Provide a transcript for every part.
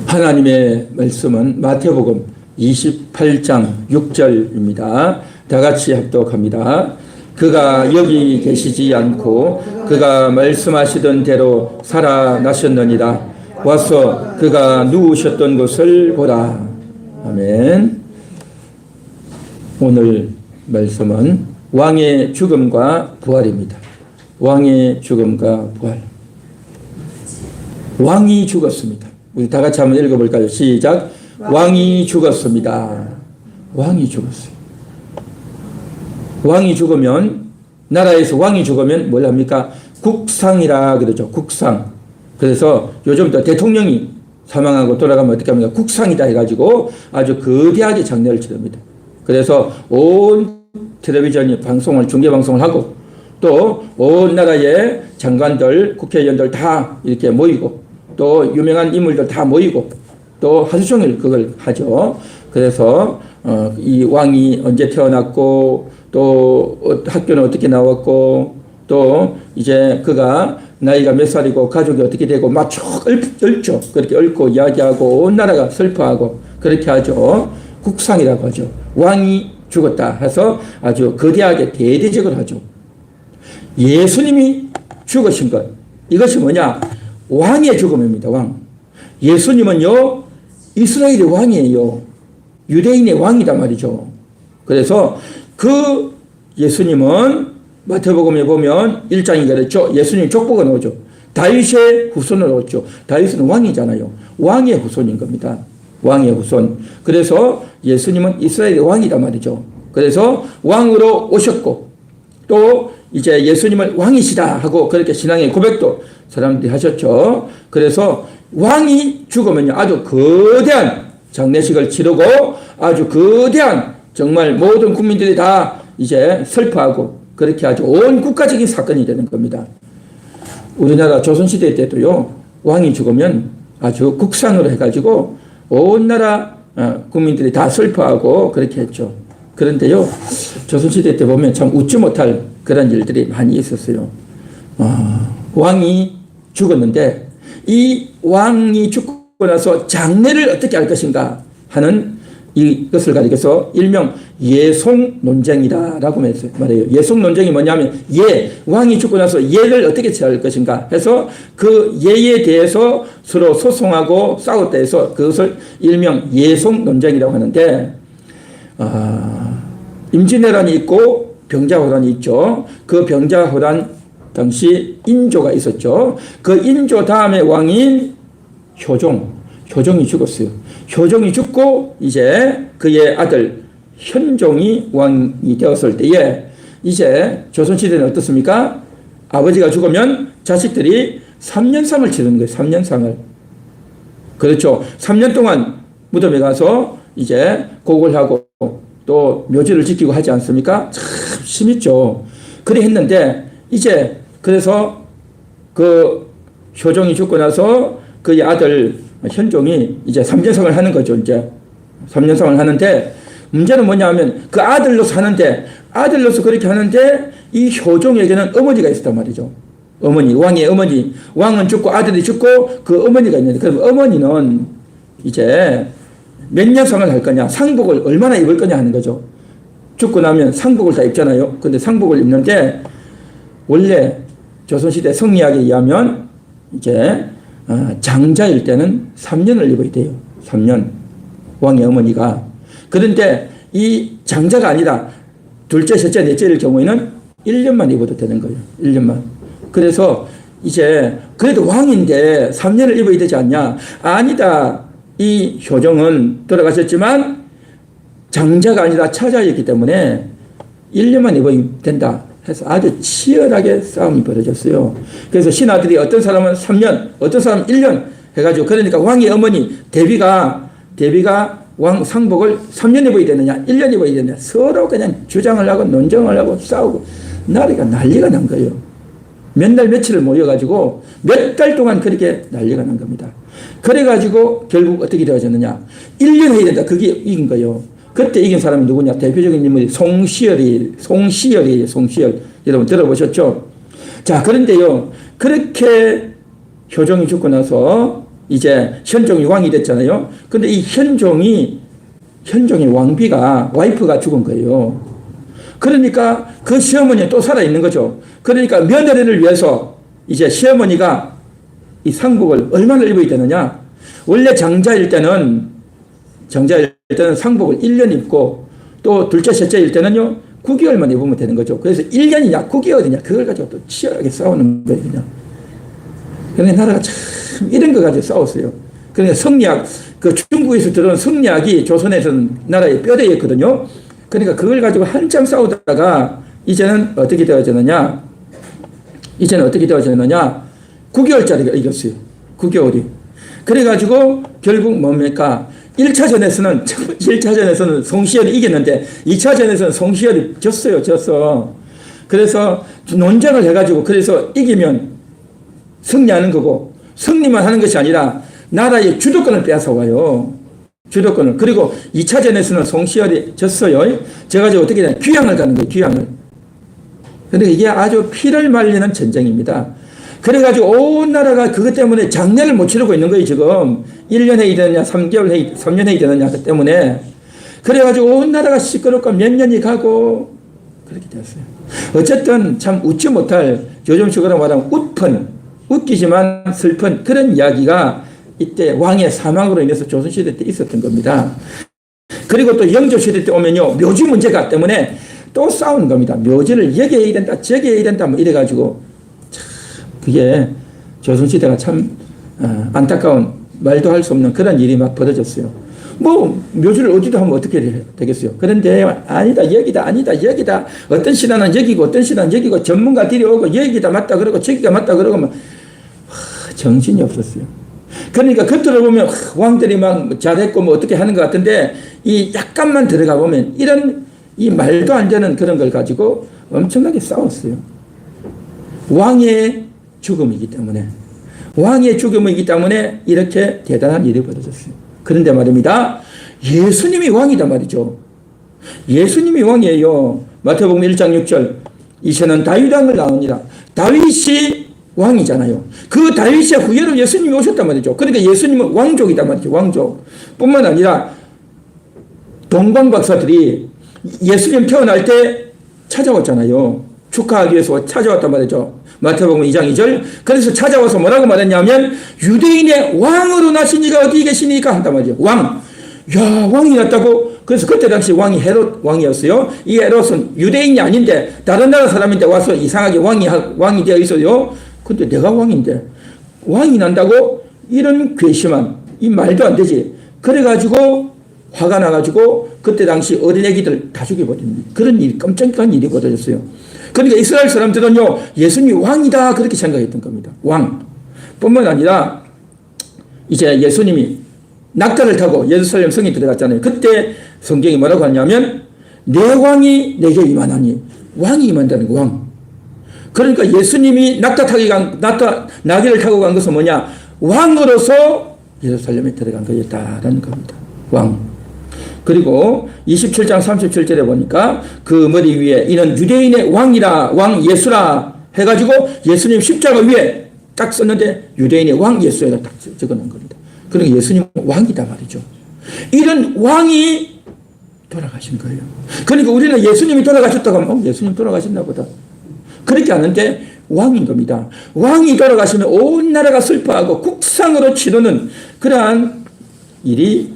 하나님의 말씀은 마태복음 28장 6절입니다. 다 같이 합독합니다. 그가 여기 계시지 않고 그가 말씀하시던 대로 살아나셨느니라. 와서 그가 누우셨던 곳을 보라. 아멘. 오늘 말씀은 왕의 죽음과 부활입니다. 왕의 죽음과 부활. 왕이 죽었습니다. 우리 다 같이 한번 읽어볼까요? 시작. 왕이 죽었습니다. 왕이 죽었어요. 왕이 죽으면, 나라에서 왕이 죽으면 뭘 합니까? 국상이라 그러죠. 국상. 그래서 요즘부터 대통령이 사망하고 돌아가면 어떻게 합니까? 국상이다 해가지고 아주 거대하게 장례를 치릅니다. 그래서 온 텔레비전이 방송을, 중계방송을 하고 또 온 나라의 장관들, 국회의원들 다 이렇게 모이고 또 유명한 인물들 다 모이고 또 하루 종일 그걸 하죠. 그래서 이 왕이 언제 태어났고 또 학교는 어떻게 나왔고 또 이제 그가 나이가 몇 살이고 가족이 어떻게 되고 막 쭉 얽죠. 그렇게 얽고 이야기하고 온 나라가 슬퍼하고 그렇게 하죠. 국상이라고 하죠. 왕이 죽었다 해서 아주 거대하게 대대적으로 하죠. 예수님이 죽으신 것, 이것이 뭐냐? 왕의 죽음입니다. 왕. 예수님은요, 이스라엘의 왕이에요. 유대인의 왕이다 말이죠. 그래서 그 예수님은 마태복음에 보면 1장이 그랬죠. 예수님 족보가 나오죠. 다윗의 후손으로 왔죠. 다윗은 왕이잖아요. 왕의 후손인 겁니다. 왕의 후손. 그래서 예수님은 이스라엘의 왕이다 말이죠. 그래서 왕으로 오셨고 또 이제 예수님을 왕이시다 하고 그렇게 신앙의 고백도 사람들이 하셨죠. 그래서 왕이 죽으면요 아주 거대한 장례식을 치르고 아주 거대한 정말 모든 국민들이 다 이제 슬퍼하고 그렇게 아주 온 국가적인 사건이 되는 겁니다. 우리나라 조선시대 때도요 왕이 죽으면 아주 국상으로 해가지고 온 나라 국민들이 다 슬퍼하고 그렇게 했죠. 그런데요 조선시대 때 보면 참 웃지 못할 그런 일들이 많이 있었어요. 왕이 죽었는데 이 왕이 죽고 나서 장례를 어떻게 할 것인가 하는 이것을 가리켜서 일명 예송 논쟁이다라고 말해요. 예송 논쟁이 뭐냐면 왕이 죽고 나서 예를 어떻게 처할 것인가 해서 그 예에 대해서 서로 소송하고 싸웠다 해서 그것을 일명 예송 논쟁이라고 하는데 임진왜란이 있고 병자호란이 있죠. 그 병자호란 당시 인조가 있었죠. 그 인조 다음에 왕인 효종이 죽었어요. 효종이 죽고 이제 그의 아들 현종이 왕이 되었을 때에 이제 조선시대는 어떻습니까? 아버지가 죽으면 자식들이 3년상을 치르는 거예요. 3년상을. 그렇죠. 3년 동안 무덤에 가서 이제 곡을 하고 또 묘지를 지키고 하지 않습니까? 참 심했죠. 그래 했는데 이제 그래서 그 효종이 죽고 나서 그의 아들 현종이 이제 3년상을 하는 거죠. 이제 3년상을 하는데 문제는 뭐냐 하면 그 아들로서 하는데 아들로서 그렇게 하는데 이 효종에게는 어머니가 있었단 말이죠. 어머니, 왕의 어머니. 왕은 죽고 아들이 죽고 그 어머니가 있는데 그럼 어머니는 이제 몇 년상을 할 거냐, 상복을 얼마나 입을 거냐 하는 거죠. 죽고 나면 상복을 다 입잖아요. 근데 상복을 입는데 원래 조선시대 성리학에 의하면 이제 장자일 때는 3년을 입어야 돼요. 3년. 왕의 어머니가. 그런데 이 장자가 아니라 둘째, 셋째, 넷째일 경우에는 1년만 입어도 되는 거예요. 1년만. 그래서 이제 그래도 왕인데 3년을 입어야 되지 않냐? 아니다. 이 효종은 돌아가셨지만 장자가 아니라 차자였기 때문에 1년만 입어야 된다 해서 아주 치열하게 싸움이 벌어졌어요. 그래서 신하들이 어떤 사람은 3년, 어떤 사람은 1년 해가지고 그러니까 왕의 어머니 대비가 왕 상복을 3년 입어야 되느냐 1년 입어야 되느냐 서로 그냥 주장을 하고 논쟁을 하고 싸우고 난리가 난 거예요. 몇 날 며칠을 모여가지고 몇 달 동안 그렇게 난리가 난 겁니다. 그래가지고 결국 어떻게 되어졌느냐 1년 해야 된다. 그게 이긴 거예요. 그때 이긴 사람이 누구냐? 대표적인 인물이 송시열이에요. 송시열. 여러분 들어보셨죠? 자, 그런데요. 그렇게 효종이 죽고 나서 이제 현종이 왕이 됐잖아요. 근데 이 현종의 왕비가, 와이프가 죽은 거예요. 그러니까 그 시어머니는 또 살아있는 거죠. 그러니까 며느리를 위해서 이제 시어머니가 이 상복을 얼마나 입어야 되느냐. 원래 장자일 때는 상복을 1년 입고 또 둘째, 셋째일 때는요, 9개월만 입으면 되는 거죠. 그래서 1년이냐, 9개월이냐, 그걸 가지고 또 치열하게 싸우는 거예요, 그냥. 그러니까 나라가 참 이런 거 가지고 싸웠어요. 그러니까 성리학, 그 중국에서 들어온 성리학이 조선에서는 나라의 뼈대였거든요. 그러니까 그걸 가지고 한참 싸우다가 이제는 어떻게 되어졌느냐? 9개월짜리가 이겼어요. 9개월이. 그래가지고 결국 뭡니까? 1차전에서는 송시열이 이겼는데 2차전에서는 송시열이 졌어. 그래서 논쟁을 해가지고 그래서 이기면 승리하는 거고 승리만 하는 것이 아니라 나라의 주도권을 빼앗아와요. 주도권을. 그리고 2차전에서는 송시열이 졌어요. 제가지고 어떻게 되냐. 귀향을 가는 거예요. 귀향을. 근데 이게 아주 피를 말리는 전쟁입니다. 그래가지고 온 나라가 그것 때문에 장례를 못 치르고 있는 거예요, 지금. 1년 해야 되느냐, 3년 해야 되느냐, 그 때문에. 그래가지고 온 나라가 시끄럽고 몇 년이 가고, 그렇게 되었어요. 어쨌든 참 웃지 못할, 요즘식으로 말하면 웃기지만 슬픈 그런 이야기가 이때 왕의 사망으로 인해서 조선시대 때 있었던 겁니다. 그리고 또 영조시대 때 오면요, 묘지 문제가 때문에 또 싸우는 겁니다. 묘지를 여기 해야 된다, 저기 해야 된다, 뭐 이래가지고. 그게 조선시대가 참 안타까운, 말도 할 수 없는 그런 일이 막 벌어졌어요. 뭐 묘지를 어디다 하면 어떻게 되겠어요. 그런데 아니다 여기다 아니다 여기다, 어떤 신화는 여기고 어떤 신화는 여기고, 전문가들이 오고 여기다 맞다 그러고 저기가 맞다 그러고 막 정신이 없었어요. 그러니까 겉으로 보면 왕들이 막 잘했고 뭐 어떻게 하는 것 같은데 이 약간만 들어가 보면 이런 이 말도 안 되는 그런 걸 가지고 엄청나게 싸웠어요. 왕의 죽음이기 때문에 이렇게 대단한 일이 벌어졌어요. 그런데 말입니다. 예수님이 왕이다 말이죠. 예수님이 왕이에요. 마태복음 1장 6절. 이제는 다윗 왕을 낳으니라. 다윗이 왕이잖아요. 그 다윗의 후예로 예수님이 오셨단 말이죠. 그러니까 예수님은 왕족이다 말이죠. 왕족. 뿐만 아니라 동방 박사들이 예수님 태어날 때 찾아왔잖아요. 축하하기 위해서 찾아왔단 말이죠. 마태복음 2장 2절. 그래서 찾아와서 뭐라고 말했냐면 유대인의 왕으로 나신 이가 어디 계시니까 한단 말이죠. 왕. 야, 왕이 났다고. 그래서 그때 당시 왕이 헤롯 왕이었어요. 이 헤롯은 유대인이 아닌데 다른 나라 사람인데 와서 이상하게 왕이 되어 있어요. 근데 내가 왕인데 왕이 난다고? 이런 괘씸한, 이 말도 안 되지. 그래가지고 화가 나가지고 그때 당시 어린애기들 다 죽여버린 그런 일, 깜짝한 일이 벌어졌어요. 그러니까 이스라엘 사람들은요, 예수님이 왕이다 그렇게 생각했던 겁니다. 왕. 뿐만 아니라 이제 예수님이 낙타를 타고 예루살렘 성에 들어갔잖아요. 그때 성경이 뭐라고 하냐면 내 왕이 내게 임하나니, 왕이 임한다는 거, 왕. 그러니까 예수님이 나귀를 타고 간 것은 뭐냐? 왕으로서 예루살렘에 들어간 거였다라는 겁니다. 왕. 그리고 27장 37절에 보니까 그 머리 위에 이는 유대인의 왕이라, 왕 예수라 해가지고 예수님 십자가 위에 딱 썼는데 유대인의 왕 예수에다 딱 적어놓은 겁니다. 그러니까 예수님은 왕이다 말이죠. 이런 왕이 돌아가신 거예요. 그러니까 우리는 예수님이 돌아가셨다고 하면 예수님 돌아가셨나 보다. 그렇게 하는데 왕인 겁니다. 왕이 돌아가시면 온 나라가 슬퍼하고 국상으로 치르는 그러한 일이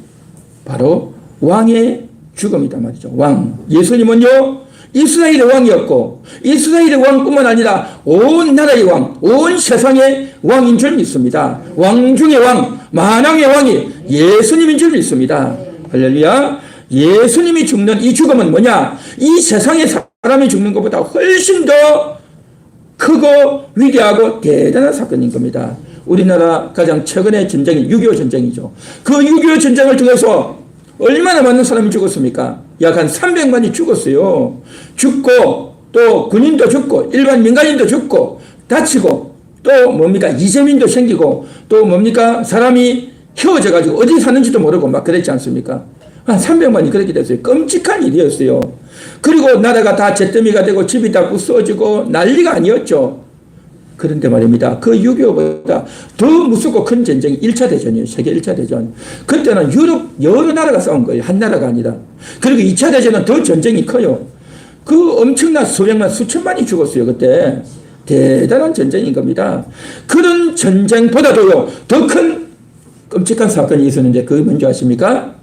바로 왕의 죽음이다 말이죠. 왕. 예수님은요, 이스라엘의 왕이었고, 이스라엘의 왕뿐만 아니라 온 나라의 왕, 온 세상의 왕인 줄 믿습니다. 왕 중의 왕, 만왕의 왕이 예수님인 줄 믿습니다. 할렐루야. 예수님이 죽는 이 죽음은 뭐냐? 이 세상의 사람이 죽는 것보다 훨씬 더 크고 위대하고 대단한 사건인 겁니다. 우리나라 가장 최근의 전쟁이 6.25 전쟁이죠. 그 6.25 전쟁을 통해서 얼마나 많은 사람이 죽었습니까? 약 한 300만이 죽었어요. 죽고 또 군인도 죽고 일반 민간인도 죽고 다치고 또 뭡니까? 이재민도 생기고 또 뭡니까? 사람이 휘어져 가지고 어디 사는지도 모르고 막 그랬지 않습니까? 한 300만이 그렇게 됐어요. 끔찍한 일이었어요. 그리고 나라가 다 잿더미가 되고 집이 다 부서지고 난리가 아니었죠. 그런데 말입니다. 그 6.25보다 더 무섭고 큰 전쟁이 1차 대전이에요. 세계 1차 대전. 그때는 유럽 여러 나라가 싸운 거예요. 한 나라가 아니라. 그리고 2차 대전은 더 전쟁이 커요. 그 엄청난 수백만 수천만이 죽었어요. 그때. 대단한 전쟁인 겁니다. 그런 전쟁보다도요, 더 큰 끔찍한 사건이 있었는데 그게 뭔지 아십니까?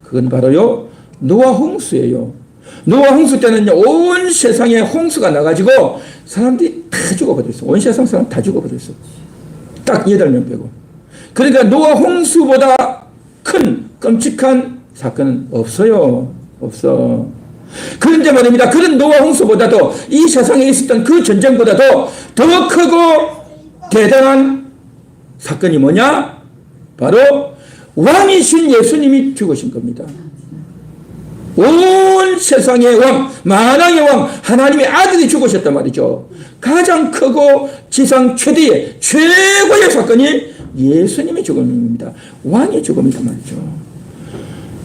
그건 바로요, 노아 홍수예요. 노아 홍수 때는요, 온 세상에 홍수가 나가지고 사람들이 다 죽어버렸어. 온 세상 사람 다 죽어버렸어. 딱 8명 빼고. 그러니까 노아 홍수보다 큰 끔찍한 사건은 없어요. 없어. 그런데 말입니다. 그런 노아 홍수보다도 이 세상에 있었던 그 전쟁보다도 더 크고 대단한 사건이 뭐냐? 바로 왕이신 예수님이 죽으신 겁니다. 온 세상의 왕, 만왕의 왕, 하나님의 아들이 죽으셨단 말이죠. 가장 크고 지상 최대의 최고의 사건이 예수님의 죽음입니다. 왕의 죽음이란 말이죠.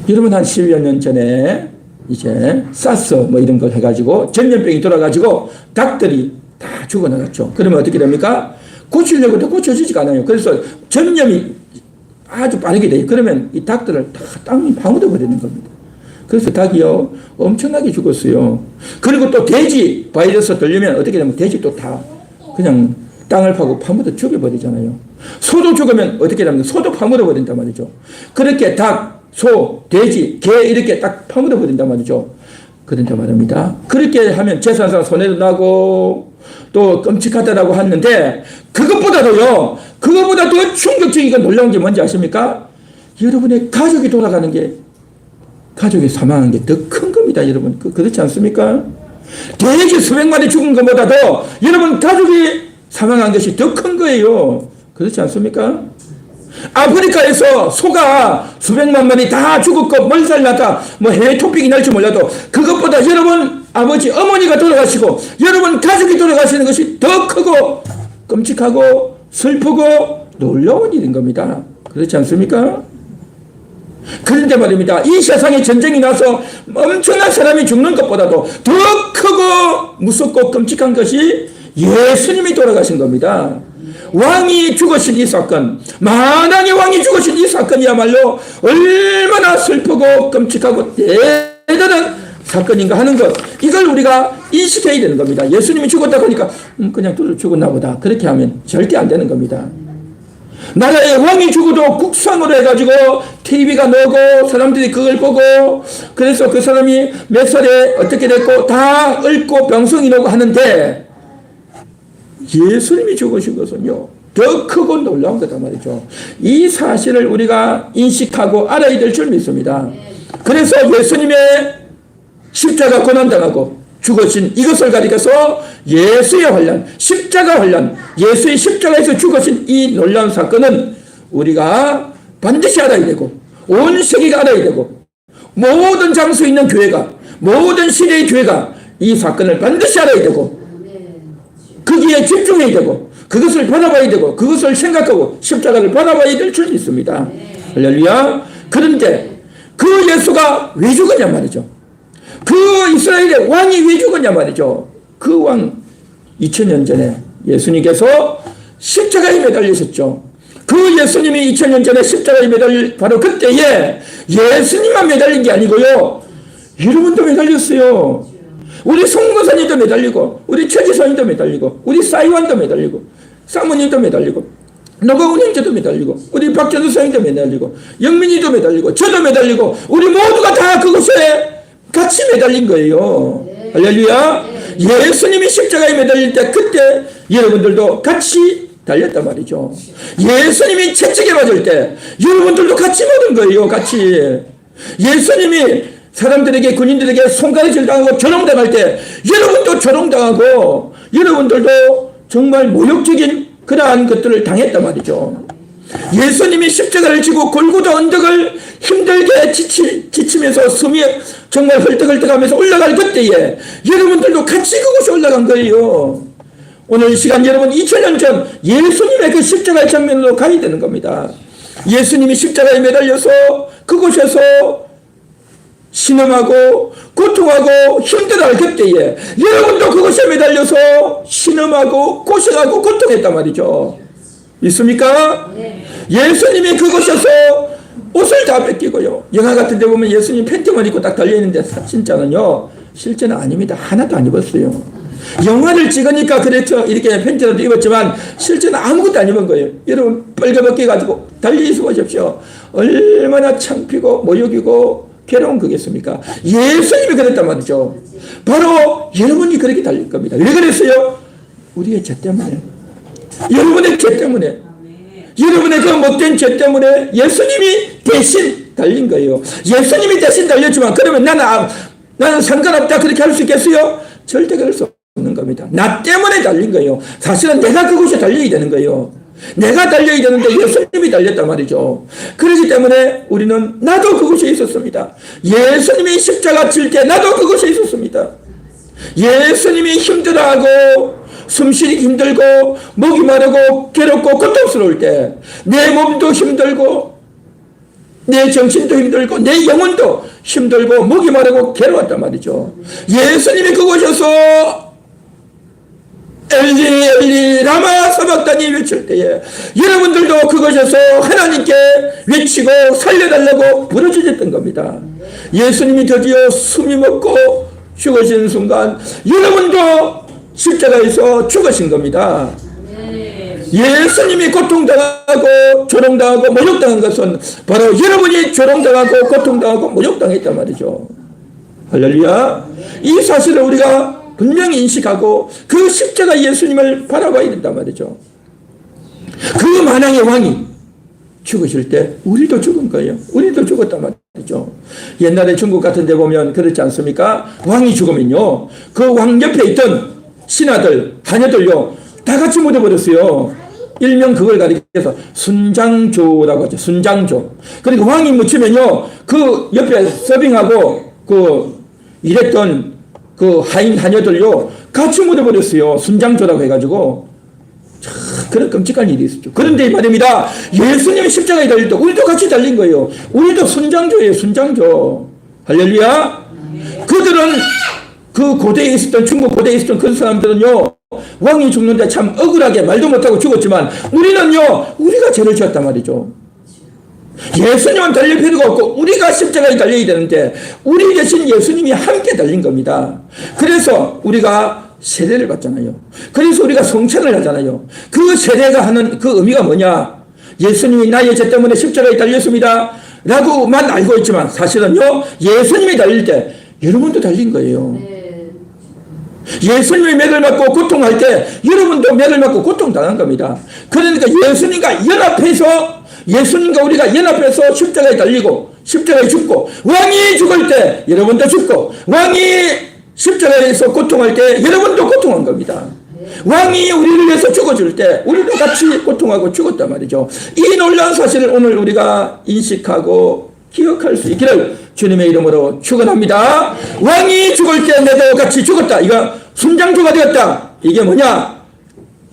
여러분, 한 10여 년 전에 이제 사스 뭐 이런 걸 해가지고 전염병이 돌아가지고 닭들이 다 죽어나갔죠. 그러면 어떻게 됩니까? 고치려고 해도 고쳐지지가 않아요. 그래서 전염이 아주 빠르게 돼요. 그러면 이 닭들을 다 땅이 파묻어 버리는 겁니다. 그래서 닭이요, 엄청나게 죽었어요. 그리고 또 돼지 바이러스 들리면 어떻게 되면 돼지 또 다 그냥 땅을 파고 파묻어 죽여버리잖아요. 소도 죽으면 어떻게 되면 소도 파묻어 버린단 말이죠. 그렇게 닭, 소, 돼지, 개 이렇게 딱 파묻어 버린단 말이죠. 그런데 말입니다. 그렇게 하면 재산상 손해도 나고 또 끔찍하다라고 하는데 그것보다도요, 그것보다 더 충격적이고 놀라운 게 뭔지 아십니까? 여러분의 가족이 돌아가는 게, 가족이 사망한 게 더 큰 겁니다. 여러분, 그렇지 않습니까? 돼지 수백 마리 죽은 것보다도 여러분 가족이 사망한 것이 더 큰 거예요. 그렇지 않습니까? 아프리카에서 소가 수백만 마리 다 죽었고 멀살나다 뭐 해외 토픽이 날지 몰라도 그것보다 여러분 아버지 어머니가 돌아가시고 여러분 가족이 돌아가시는 것이 더 크고 끔찍하고 슬프고 놀라운 일인 겁니다. 그렇지 않습니까? 그런데 말입니다. 이 세상에 전쟁이 나서 엄청난 사람이 죽는 것보다도 더 크고 무섭고 끔찍한 것이 예수님이 돌아가신 겁니다. 왕이 죽으신 이 사건, 만왕의 왕이 죽으신 이 사건이야말로 얼마나 슬프고 끔찍하고 대단한 사건인가 하는 것, 이걸 우리가 인식해야 되는 겁니다. 예수님이 죽었다고 하니까 그냥 죽었나 보다, 그렇게 하면 절대 안 되는 겁니다. 나라의 왕이 죽어도 국상으로 해가지고 TV가 나오고 사람들이 그걸 보고, 그래서 그 사람이 몇 살에 어떻게 됐고 다 얽고 병성이 나고 하는데, 예수님이 죽으신 것은요 더 크고 놀라운 거다 말이죠. 이 사실을 우리가 인식하고 알아야 될 줄 믿습니다. 그래서 예수님의 십자가 고난당하고 죽으신 이것을 가리켜서 예수의 환난, 십자가 환난, 예수의 십자가에서 죽으신 이 놀라운 사건은 우리가 반드시 알아야 되고 온 세계가 알아야 되고 모든 장소에 있는 교회가, 모든 시대의 교회가 이 사건을 반드시 알아야 되고 거기에 집중해야 되고 그것을 바라봐야 되고 그것을 생각하고 십자가를 바라봐야 될 줄 있습니다. 할렐루야. 그런데 그 예수가 왜 죽었냐 말이죠. 그 이스라엘의 왕이 왜 죽었냐 말이죠. 그 왕 2000년 전에 예수님께서 십자가에 매달리셨죠. 그 예수님이 2000년 전에 십자가에 매달린 바로 그때에 예수님만 매달린 게 아니고요, 여러분도 매달렸어요. 우리 송거사님도 매달리고 우리 최지선님도 매달리고 우리 싸이완도 매달리고 사모님도 매달리고 노가훈 형제도 매달리고 우리 박전우 선생님도 매달리고 영민이도 매달리고 저도 매달리고 우리 모두가 다 그곳에 같이 매달린 거예요. 할렐루야. 예수님이 십자가에 매달릴 때 그때 여러분들도 같이 달렸단 말이죠. 예수님이 채찍에 맞을 때 여러분들도 같이 맞은 거예요. 같이. 예수님이 사람들에게, 군인들에게 손가락질 당하고 조롱당할 때 여러분도 조롱당하고 여러분들도 정말 모욕적인 그러한 것들을 당했단 말이죠. 예수님이 십자가를 지고 골고다 언덕을 힘들게 지치면서 숨이 정말 헐떡헐떡하면서 올라갈 그때에 여러분들도 같이 그곳에 올라간 거예요. 오늘 이 시간 여러분 2000년 전 예수님의 그 십자가의 장면으로 가야 되는 겁니다. 예수님이 십자가에 매달려서 그곳에서 신음하고 고통하고 힘들어할 그때에 여러분도 그것에 매달려서 신음하고 고생하고 고통했단 말이죠. 있습니까? 네. 예수님이 그곳에서 옷을 다 뺏기고요. 영화 같은 데 보면 예수님 팬티만 입고 딱 달려있는데 진짜는요, 실제는 아닙니다. 하나도 안 입었어요. 영화를 찍으니까 그랬죠. 이렇게 팬티라도 입었지만 실제는 아무것도 안 입은 거예요. 여러분 빨개벗겨 가지고 달려있어 보십시오. 얼마나 창피고 모욕이고 괴로운 거겠습니까? 예수님이 그랬단 말이죠. 바로 여러분이 그렇게 달릴 겁니다. 왜 그랬어요? 우리의 죄 때문에. 여러분의 죄 때문에. 여러분의 그 못된 죄 때문에 예수님이 대신 달린 거예요. 예수님이 대신 달렸지만 그러면 나는 상관없다 그렇게 할 수 있겠어요? 절대 그럴 수 없는 겁니다. 나 때문에 달린 거예요. 사실은 내가 그곳에 달려야 되는 거예요. 내가 달려야 되는데 예수님이 달렸단 말이죠. 그렇기 때문에 우리는 나도 그곳에 있었습니다. 예수님이 십자가 칠 때 나도 그곳에 있었습니다. 예수님이 힘들어하고 숨쉬기 힘들고 목이 마르고 괴롭고 고통스러울 때 내 몸도 힘들고 내 정신도 힘들고 내 영혼도 힘들고 목이 마르고 괴로웠단 말이죠. 예수님이 그곳에서 엘리 엘리 라마 사박다니 외칠 때에 여러분들도 그곳에서 하나님께 외치고 살려달라고 부르짖었던 겁니다. 예수님이 드디어 숨이 멎고 죽으신 순간 여러분도 십자가에서 죽으신 겁니다. 예수님이 고통당하고 조롱당하고 모욕당한 것은 바로 여러분이 조롱당하고 고통당하고 모욕당했단 말이죠. 할렐루야. 이 사실을 우리가 분명히 인식하고 그 십자가 예수님을 바라봐야 된단 말이죠. 그 만왕의 왕이 죽으실 때 우리도 죽은 거예요. 우리도 죽었단 말이죠. 옛날에 중국 같은 데 보면 그렇지 않습니까? 왕이 죽으면요, 그 왕 옆에 있던 신하들, 하녀들요, 다 같이 묻어버렸어요. 일명 그걸 가리켜서 순장조라고 하죠. 순장조. 그리고 왕이 묻히면요, 그 옆에 서빙하고 일했던 그 하인 하녀들요, 같이 묻어버렸어요. 순장조라고 해가지고. 참, 그런 끔찍한 일이 있었죠. 그런데 말입니다. 예수님이 십자가에 달릴 때 우리도 같이 달린 거예요. 우리도 순장조예요. 순장조. 할렐루야. 그들은 그 고대에 있었던, 중국 고대에 있었던 그 사람들은요, 왕이 죽는데 참 억울하게 말도 못하고 죽었지만 우리는요, 우리가 죄를 지었단 말이죠. 예수님은 달릴 필요가 없고 우리가 십자가에 달려야 되는데 우리 대신 예수님이 함께 달린 겁니다. 그래서 우리가 세례를 받잖아요. 그래서 우리가 성찬을 하잖아요. 그 세례가 하는 그 의미가 뭐냐? 예수님이 나의 죄 때문에 십자가에 달렸습니다 라고만 알고 있지만 사실은요, 예수님이 달릴 때 여러분도 달린 거예요. 예수님이 맥을 맞고 고통할 때 여러분도 맥을 맞고 고통당한 겁니다. 그러니까 예수님과 우리가 연합해서 십자가에 달리고 십자가에 죽고, 왕이 죽을 때 여러분도 죽고, 왕이 십자가에서 고통할 때 여러분도 고통한 겁니다. 왕이 우리를 위해서 죽어줄 때 우리도 같이 고통하고 죽었단 말이죠. 이 놀라운 사실을 오늘 우리가 인식하고 기억할 수 있기를 주님의 이름으로 축원합니다. 왕이 죽을 때 내도 같이 죽었다. 이거 순장조가 되었다. 이게 뭐냐?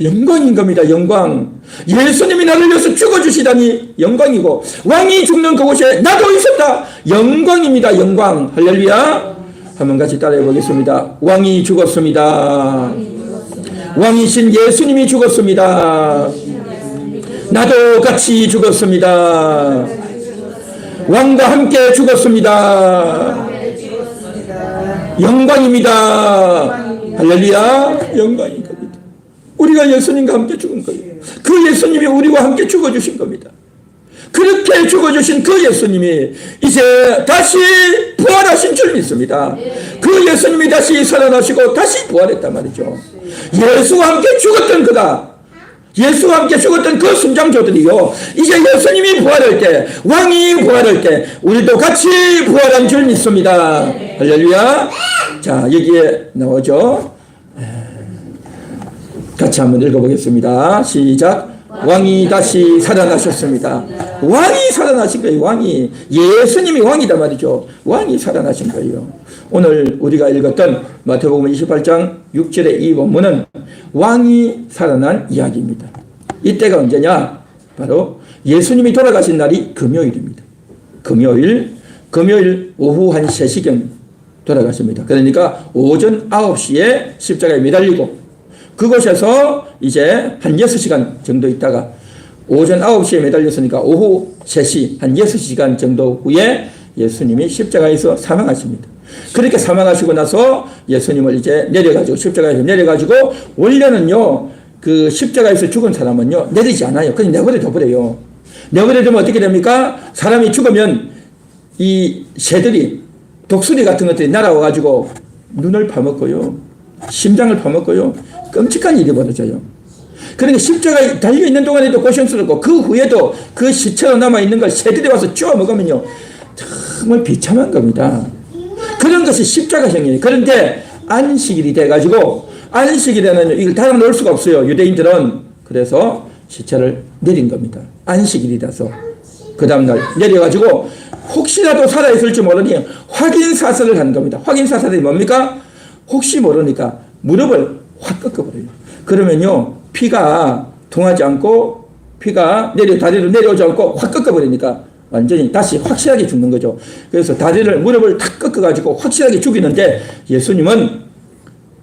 영광인 겁니다. 영광. 예수님이 나를 위해서 죽어주시다니 영광이고, 왕이 죽는 그곳에 나도 있었다. 영광입니다. 영광. 할렐루야. 한번 같이 따라해 보겠습니다. 왕이 죽었습니다. 왕이신 예수님이 죽었습니다. 나도 같이 죽었습니다. 왕과 함께 죽었습니다. 영광입니다. 할렐루야. 영광인 겁니다. 우리가 예수님과 함께 죽은 거예요. 그 예수님이 우리와 함께 죽어주신 겁니다. 그렇게 죽어주신 그 예수님이 이제 다시 부활하신 줄 믿습니다. 그 예수님이 다시 살아나시고 다시 부활했단 말이죠. 예수와 함께 죽었던 그가, 예수와 함께 죽었던 그 순장조들이요, 이제 예수님이 부활할 때, 왕이 부활할 때 우리도 같이 부활한 줄 믿습니다. 할렐루야. 자, 여기에 나오죠. 같이 한번 읽어보겠습니다. 시작. 왕이 다시 살아나셨습니다. 왕이 살아나신 거예요. 왕이. 예수님이 왕이다 말이죠. 왕이 살아나신 거예요. 오늘 우리가 읽었던 마태복음 28장 6절의 이 본문은 왕이 살아난 이야기입니다. 이때가 언제냐? 바로 예수님이 돌아가신 날이 금요일입니다. 금요일 금요일 오후 한 3시경 돌아가십니다. 그러니까 오전 9시에 십자가에 매달리고 그곳에서 이제 한 6시간 정도 있다가 오전 9시에 매달렸으니까 오후 3시 한 6시간 정도 후에 예수님이 십자가에서 사망하십니다. 그렇게 사망하시고 나서 예수님을 이제 내려가지고 십자가에서 내려가지고 원래는요 그 십자가에서 죽은 사람은요 내리지 않아요. 그냥 내버려 버려요. 내버려 두면 어떻게 됩니까? 사람이 죽으면 이 새들이 독수리 같은 것들이 날아와가지고 눈을 파먹고요, 심장을 파먹고요, 끔찍한 일이 벌어져요. 그러니까 십자가에 달려있는 동안에도 고생스럽고 그 후에도 그 시체로 남아있는 걸 새들이 와서 쪼아 먹으면요 정말 비참한 겁니다. 그런 것이 십자가형이에요. 그런데 안식일이 돼가지고 안식일에는 이걸 달아놓을 수가 없어요. 유대인들은. 그래서 시체를 내린 겁니다. 안식일이라서. 그 다음날 내려가지고 혹시라도 살아있을지 모르니 확인사살을 한 겁니다. 확인사살이 뭡니까? 혹시 모르니까 무릎을 확 꺾어버려요. 그러면요 피가 통하지 않고 피가 다리로 내려오지 않고 확 꺾어버리니까 완전히 다시 확실하게 죽는 거죠. 그래서 무릎을 탁 꺾어가지고 확실하게 죽이는데 예수님은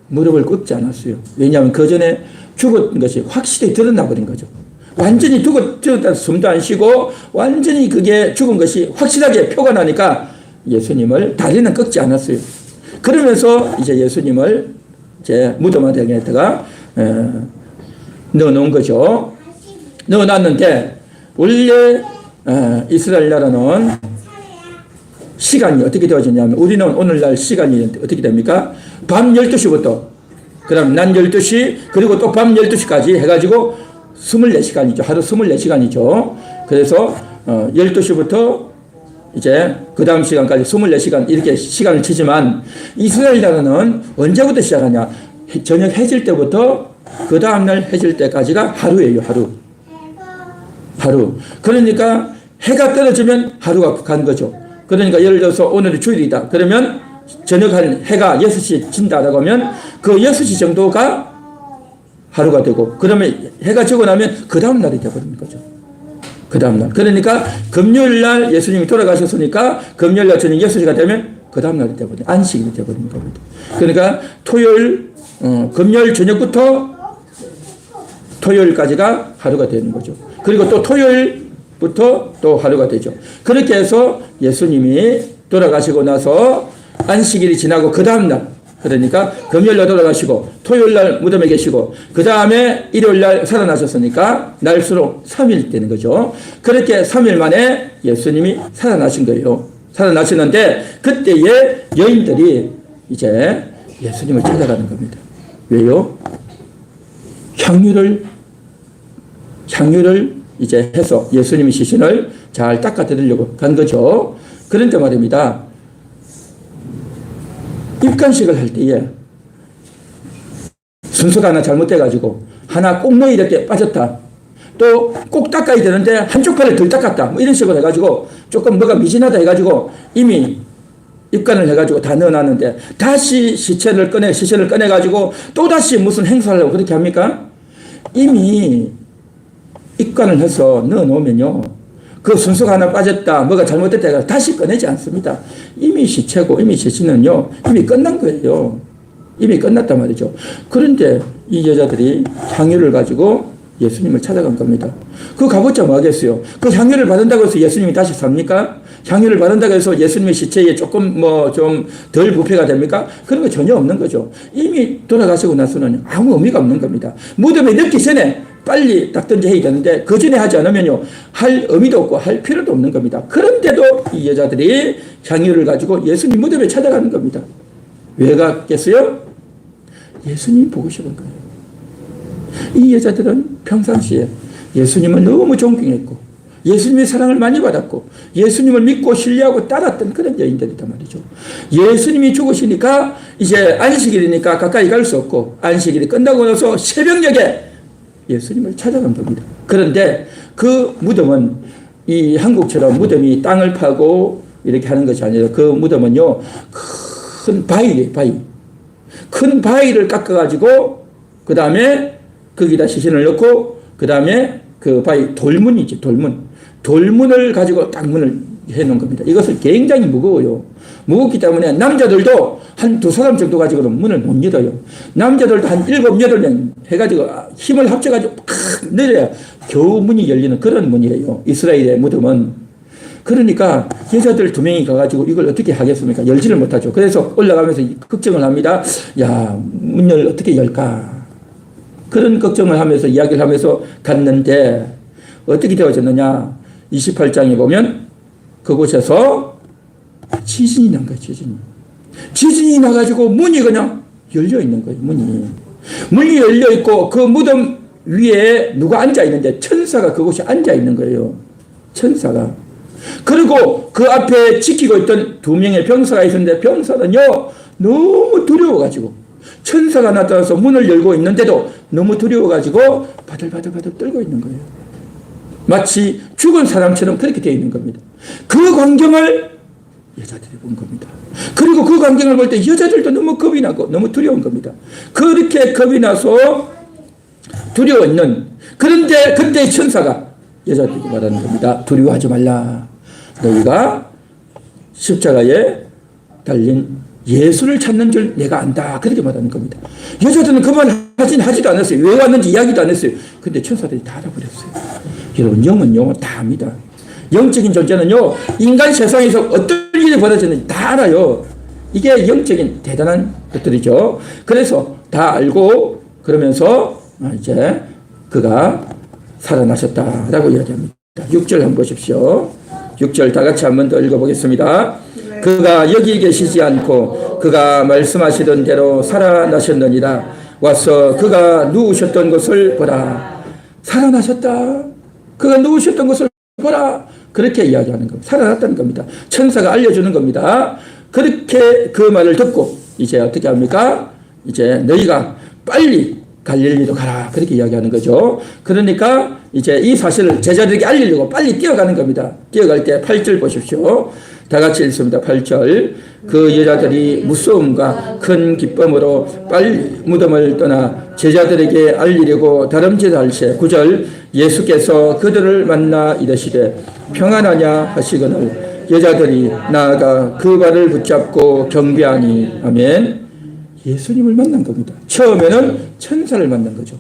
무릎을 꺾지 않았어요. 왜냐하면 그 전에 죽은 것이 확실히 드러나 버린 거죠. 완전히 죽었다 숨도 안 쉬고 완전히 그게 죽은 것이 확실하게 표가 나니까 예수님을 다리는 꺾지 않았어요. 그러면서 이제 예수님을 이제 무덤 안에다가 넣어놓은 거죠. 넣어놨는데 원래 이스라엘 나라는 시간이 어떻게 되어졌냐면 우리는 오늘날 시간이 어떻게 됩니까? 밤 12시부터 그다음 낮 12시 그리고 또 밤 12시까지 해가지고 24시간이죠. 하루 24시간이죠. 그래서 12시부터 이제 그 다음 시간까지 24시간 이렇게 시간을 치지만 이스라엘 나라는 언제부터 시작하냐? 저녁 해질 때부터 그 다음날 해질 때까지가 하루예요. 하루. 그러니까 해가 떨어지면 하루가 간 거죠. 그러니까 예를 들어서 오늘이 주일이다. 그러면 저녁 해가 6시 진다라고 하면 그 6시 정도가 하루가 되고 그러면 해가 지고 나면 그 다음날이 되어버리는 거죠. 그 다음날. 그러니까 금요일날 예수님이 돌아가셨으니까 금요일날 저녁 6시가 되면 그 다음날이 되어버리는 안식일이 되어버리는 겁니다. 그러니까 금요일 저녁부터 토요일까지가 하루가 되는 거죠. 그리고 또 토요일부터 또 하루가 되죠. 그렇게 해서 예수님이 돌아가시고 나서 안식일이 지나고 그 다음날 그러니까 금요일날 돌아가시고 토요일날 무덤에 계시고 그 다음에 일요일날 살아나셨으니까 날수로 3일 되는 거죠. 그렇게 3일 만에 예수님이 살아나신 거예요. 살아나시는데 그때에 여인들이 이제 예수님을 찾아가는 겁니다. 왜요? 향유를 이제 해서 예수님의 시신을 잘 닦아드리려고 간 거죠. 그런데 말입니다. 입간식을 할 때에 순서가 하나 잘못돼가지고 하나 꼭 넣어야 될 때 빠졌다. 또 꼭 닦아야 되는데 한쪽 팔을 덜 닦았다. 뭐 이런 식으로 해가지고 조금 뭐가 미진하다 해가지고 이미 입간을 해가지고 다 넣어놨는데 다시 시신을 꺼내가지고 또다시 무슨 행사를 하고 그렇게 합니까? 이미 입간을 해서 넣어놓으면요. 그 순서가 하나 빠졌다, 뭐가 잘못됐다 해서 다시 꺼내지 않습니다. 이미 시체고, 이미 시신은요, 이미 끝난 거예요. 이미 끝났단 말이죠. 그런데 이 여자들이 향유를 가지고 예수님을 찾아간 겁니다. 그거 가보자 뭐 하겠어요? 그 향유를 받는다고 해서 예수님이 다시 삽니까? 향유를 받는다고 해서 예수님의 시체에 조금 뭐 좀 덜 부패가 됩니까? 그런 거 전혀 없는 거죠. 이미 돌아가시고 나서는 아무 의미가 없는 겁니다. 무덤에 넣기 전에 빨리 닦든지 해야 되는데 그 전에 하지 않으면요 할 의미도 없고 할 필요도 없는 겁니다. 그런데도 이 여자들이 향유를 가지고 예수님 무덤에 찾아가는 겁니다. 왜 갔겠어요? 예수님 보고 싶은 거예요. 이 여자들은 평상시에 예수님을 너무 존경했고 예수님의 사랑을 많이 받았고 예수님을 믿고 신뢰하고 따랐던 그런 여인들이단 말이죠. 예수님이 죽으시니까 이제 안식일이니까 가까이 갈 수 없고 안식일이 끝나고 나서 새벽녘에 예수님을 찾아간 겁니다. 그런데 그 무덤은 이 한국처럼 무덤이 땅을 파고 이렇게 하는 것이 아니라 그 무덤은요 큰 바위예요. 큰 바위를 깎아가지고 그 다음에 거기다 시신을 넣고 그 다음에 그 바위 돌문이지 돌문을 가지고 딱 문을 해놓은 겁니다. 이것은 굉장히 무거워요. 무겁기 때문에 남자들도 한 2사람 정도 가지고는 문을 못 열어요. 남자들도 한 7, 8명 해가지고 힘을 합쳐가지고 팍 내려야 겨우 문이 열리는 그런 문이에요. 이스라엘의 무덤은. 그러니까 여자들 2명이 가가지고 이걸 어떻게 하겠습니까? 열지를 못하죠. 그래서 올라가면서 걱정을 합니다. 야, 문을 어떻게 열까? 그런 걱정을 하면서 이야기를 하면서 갔는데 어떻게 되어졌느냐? 28장에 보면 그곳에서 지진이 난 거예요. 지진이 나가지고 문이 그냥 열려 있는 거예요. 문이 열려 있고 그 무덤 위에 누가 앉아 있는데 천사가 그곳에 앉아 있는 거예요. 천사가. 그리고 그 앞에 지키고 있던 2명의 병사가 있었는데 병사는요 너무 두려워가지고 천사가 나타나서 문을 열고 있는데도 너무 두려워가지고 바들바들 떨고 있는 거예요. 마치 죽은 사람처럼 그렇게 되어 있는 겁니다. 그 광경을 여자들이 본 겁니다. 그리고 그 광경을 볼 때 여자들도 너무 겁이 나고 너무 두려운 겁니다. 그렇게 겁이 나서 두려워 있는, 그런데 그때 천사가 여자들에게 말하는 겁니다. 두려워하지 말라. 너희가 십자가에 달린 예수를 찾는 줄 내가 안다. 그렇게 말하는 겁니다. 여자들은 그 말 하지도 않았어요. 왜 왔는지 이야기도 안 했어요. 근데 천사들이 다 알아버렸어요. 여러분, 영은 다 압니다. 영적인 존재는요, 인간 세상에서 어떤 일이 벌어지는지 다 알아요. 이게 영적인 대단한 것들이죠. 그래서 다 알고 그러면서 이제 그가 살아나셨다라고 이야기합니다. 6절 한번 보십시오. 6절 다 같이 한번 더 읽어보겠습니다. 그가 여기 계시지 않고 그가 말씀하시던 대로 살아나셨느니라. 와서 그가 누우셨던 것을 보라. 살아나셨다. 그가 누우셨던 것을 보라. 그렇게 이야기하는 겁니다. 살아났다는 겁니다. 천사가 알려주는 겁니다. 그렇게 그 말을 듣고 이제 어떻게 합니까? 이제 너희가 빨리 갈릴리로 가라. 그렇게 이야기하는 거죠. 그러니까 이제 이 사실을 제자들에게 알리려고 빨리 뛰어가는 겁니다. 뛰어갈 때 8절 보십시오. 다 같이 읽습니다. 8절. 그 여자들이 무서움과 큰 기쁨으로 빨리 무덤을 떠나 제자들에게 알리려고 다름질할 새 9절. 예수께서 그들을 만나 이르시되 평안하냐 하시거늘 여자들이 나아가 그 발을 붙잡고 경배하니. 아멘. 예수님을 만난 겁니다. 처음에는 천사를 만난 거죠.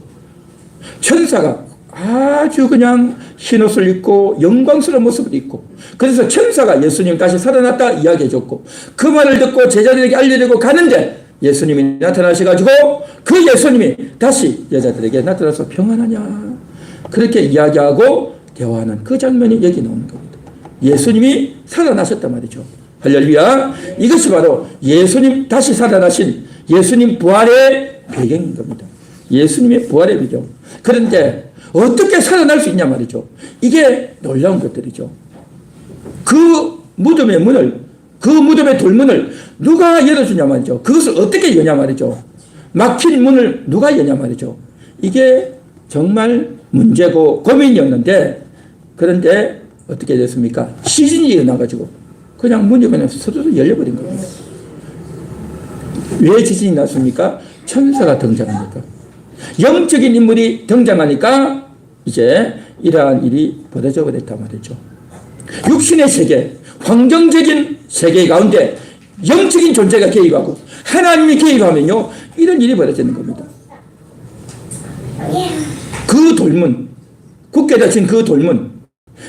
천사가 아주 그냥 흰옷을 입고 영광스러운 모습을 입고, 그래서 천사가 예수님 다시 살아났다 이야기해줬고, 그 말을 듣고 제자들에게 알리려고 가는데 예수님이 나타나셔가지고 그 예수님이 다시 여자들에게 나타나서 평안하냐 그렇게 이야기하고 대화하는 그 장면이 여기 나오는 겁니다. 예수님이 살아나셨단 말이죠. 할렐루야. 이것이 바로 예수님 다시 살아나신 예수님 부활의 배경인 겁니다. 예수님의 부활의 배경. 그런데 어떻게 살아날 수 있냐 말이죠. 이게 놀라운 것들이죠. 그 무덤의 문을, 그 무덤의 돌문을 누가 열어주냐 말이죠. 그것을 어떻게 여냐 말이죠. 막힌 문을 누가 여냐 말이죠. 이게 정말 문제고 고민이었는데, 그런데 어떻게 됐습니까? 시즌이 일어나가지고 그냥 문이 그냥 서서히 열려버린 겁니다. 왜 지진이 났습니까? 천사가 등장하니까. 영적인 인물이 등장하니까 이제 이러한 일이 벌어져 버렸단 말이죠. 육신의 세계, 환경적인 세계 가운데 영적인 존재가 개입하고 하나님이 개입하면요, 이런 일이 벌어지는 겁니다. 그 돌문, 굳게 닫힌 그 돌문,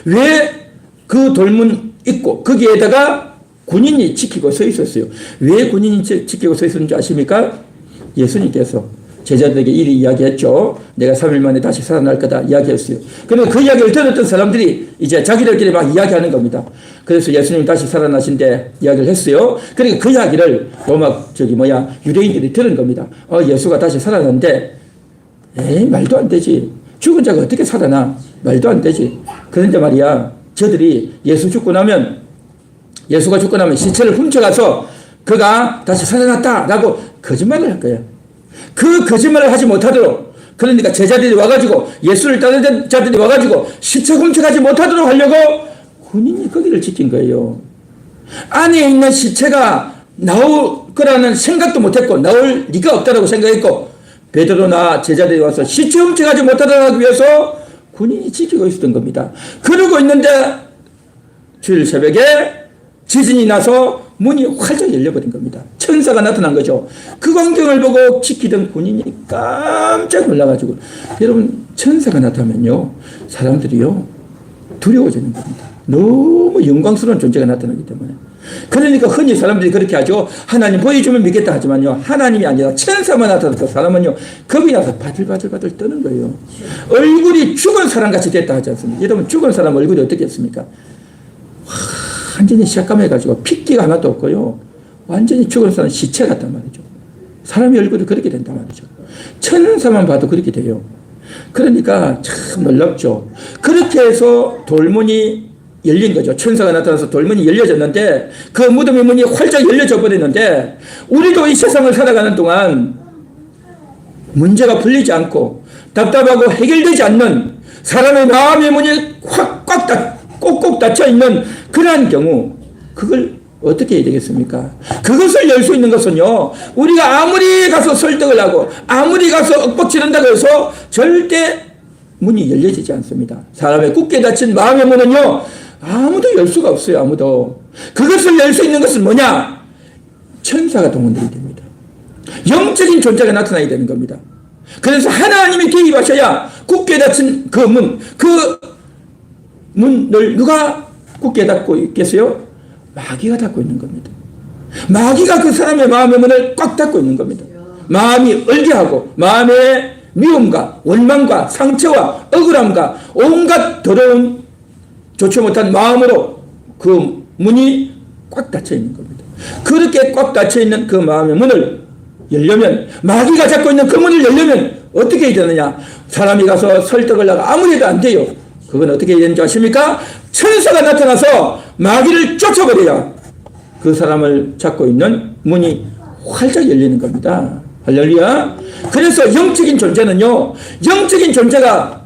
왜 그 돌문 있고 거기에다가 군인이 지키고 서 있었어요. 왜 군인이 지키고 서 있었는지 아십니까? 예수님께서 제자들에게 이리 이야기했죠. 내가 3일 만에 다시 살아날 거다 이야기했어요. 그러면 그 이야기를 들었던 사람들이 이제 자기들끼리 막 이야기하는 겁니다. 그래서 예수님이 다시 살아나신데 이야기를 했어요. 그러니까 그 이야기를 유대인들이 들은 겁니다. 예수가 다시 살아났는데, 에이, 말도 안 되지. 죽은 자가 어떻게 살아나? 말도 안 되지. 그런데 말이야, 저들이 예수가 죽고 나면 시체를 훔쳐가서 그가 다시 살아났다라고 거짓말을 할 거예요. 그 거짓말을 하지 못하도록, 그러니까 제자들이 와가지고, 예수를 따르는 자들이 와가지고 시체 훔쳐가지 못하도록 하려고 군인이 거기를 지킨 거예요. 안에 있는 시체가 나올 거라는 생각도 못했고 나올 리가 없다라고 생각했고, 베드로나 제자들이 와서 시체 훔쳐가지 못하도록 하기 위해서 군인이 지키고 있었던 겁니다. 그러고 있는데 주일 새벽에 지진이 나서 문이 활짝 열려버린 겁니다. 천사가 나타난 거죠. 그 광경을 보고 지키던 군인이 깜짝 놀라가지고, 여러분, 천사가 나타나면요, 사람들이요, 두려워지는 겁니다. 너무 영광스러운 존재가 나타나기 때문에. 그러니까 흔히 사람들이 그렇게 하죠. 하나님 보여주면 믿겠다 하지만요, 하나님이 아니라 천사만 나타나서 사람은요, 겁이 나서 바들바들 떠는 거예요. 얼굴이 죽은 사람같이 됐다 하지 않습니까? 여러분, 죽은 사람 얼굴이 어떻겠습니까? 완전히 새까매가지고 핏기가 하나도 없고요, 완전히 죽은 사람 시체 같단 말이죠. 사람의 얼굴이 그렇게 된단 말이죠. 천사만 봐도 그렇게 돼요. 그러니까 참 놀랍죠. 그렇게 해서 돌문이 열린 거죠. 천사가 나타나서 돌문이 열려졌는데, 그 무덤의 문이 활짝 열려져 버렸는데, 우리도 이 세상을 살아가는 동안 문제가 풀리지 않고 답답하고 해결되지 않는 사람의 마음의 문이 꼭꼭 닫혀 있는 그러한 경우, 그걸 어떻게 해야 되겠습니까? 그것을 열 수 있는 것은요, 우리가 아무리 가서 설득을 하고 아무리 가서 억박지른다고 해서 절대 문이 열려지지 않습니다. 사람의 굳게 닫힌 마음의 문은요, 아무도 열 수가 없어요. 아무도. 그것을 열 수 있는 것은 뭐냐? 천사가 동원되게 됩니다. 영적인 존재가 나타나야 되는 겁니다. 그래서 하나님이 개입하셔야 굳게 닫힌 그 문을 누가 굳게 닫고 있겠어요? 마귀가 닫고 있는 겁니다. 마귀가 그 사람의 마음의 문을 꽉 닫고 있는 겁니다. 마음이 얼게하고 마음의 미움과 원망과 상처와 억울함과 온갖 더러운 좋지 못한 마음으로 그 문이 꽉 닫혀 있는 겁니다. 그렇게 꽉 닫혀 있는 그 마음의 문을 열려면, 마귀가 잡고 있는 그 문을 열려면 어떻게 해야 되느냐? 사람이 가서 설득을 하고 아무리 해도 안 돼요. 그건 어떻게 해야 되는지 아십니까? 천사가 나타나서 마귀를 쫓아버려야 그 사람을 잡고 있는 문이 활짝 열리는 겁니다. 할렐루야. 그래서 영적인 존재는요, 영적인 존재가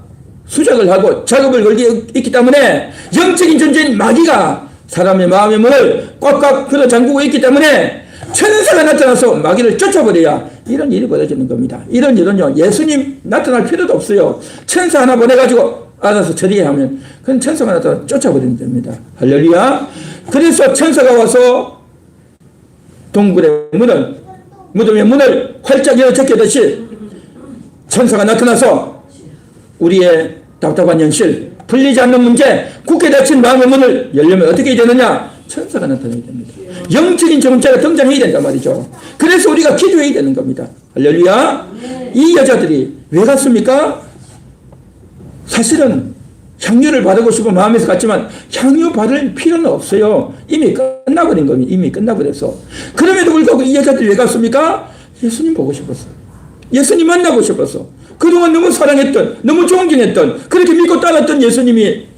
수작을 하고 작업을 걸고 있기 때문에, 영적인 존재인 마귀가 사람의 마음의 문을 꽉꽉 걸어 잠그고 있기 때문에 천사가 나타나서 마귀를 쫓아버려야 이런 일이 벌어지는 겁니다. 이런 일은요, 예수님 나타날 필요도 없어요. 천사 하나 보내가지고 알아서 처리해 하면 그건 천사가 나타나 쫓아버리면 됩니다. 할렐루야. 그래서 천사가 와서 동굴의 문을, 무덤의 문을 활짝 열어 제끼듯이 천사가 나타나서 우리의 답답한 현실, 풀리지 않는 문제, 굳게 닫힌 마음의 문을 열려면 어떻게 해야 되느냐? 천사가 나타나야 됩니다. 영적인 존재가 등장해야 된단 말이죠. 그래서 우리가 기도해야 되는 겁니다. 할렐루야. 이 여자들이 왜 갔습니까? 사실은 향유를 바르고 싶은 마음에서 갔지만 향유 바를 필요는 없어요. 이미 끝나버린 겁니다. 이미 끝나버렸어. 그럼에도 불구하고 이 여자들이 왜 갔습니까? 예수님 보고 싶었어. 예수님 만나고 싶었어. 그동안 너무 사랑했던, 너무 존경했던, 그렇게 믿고 따랐던 예수님이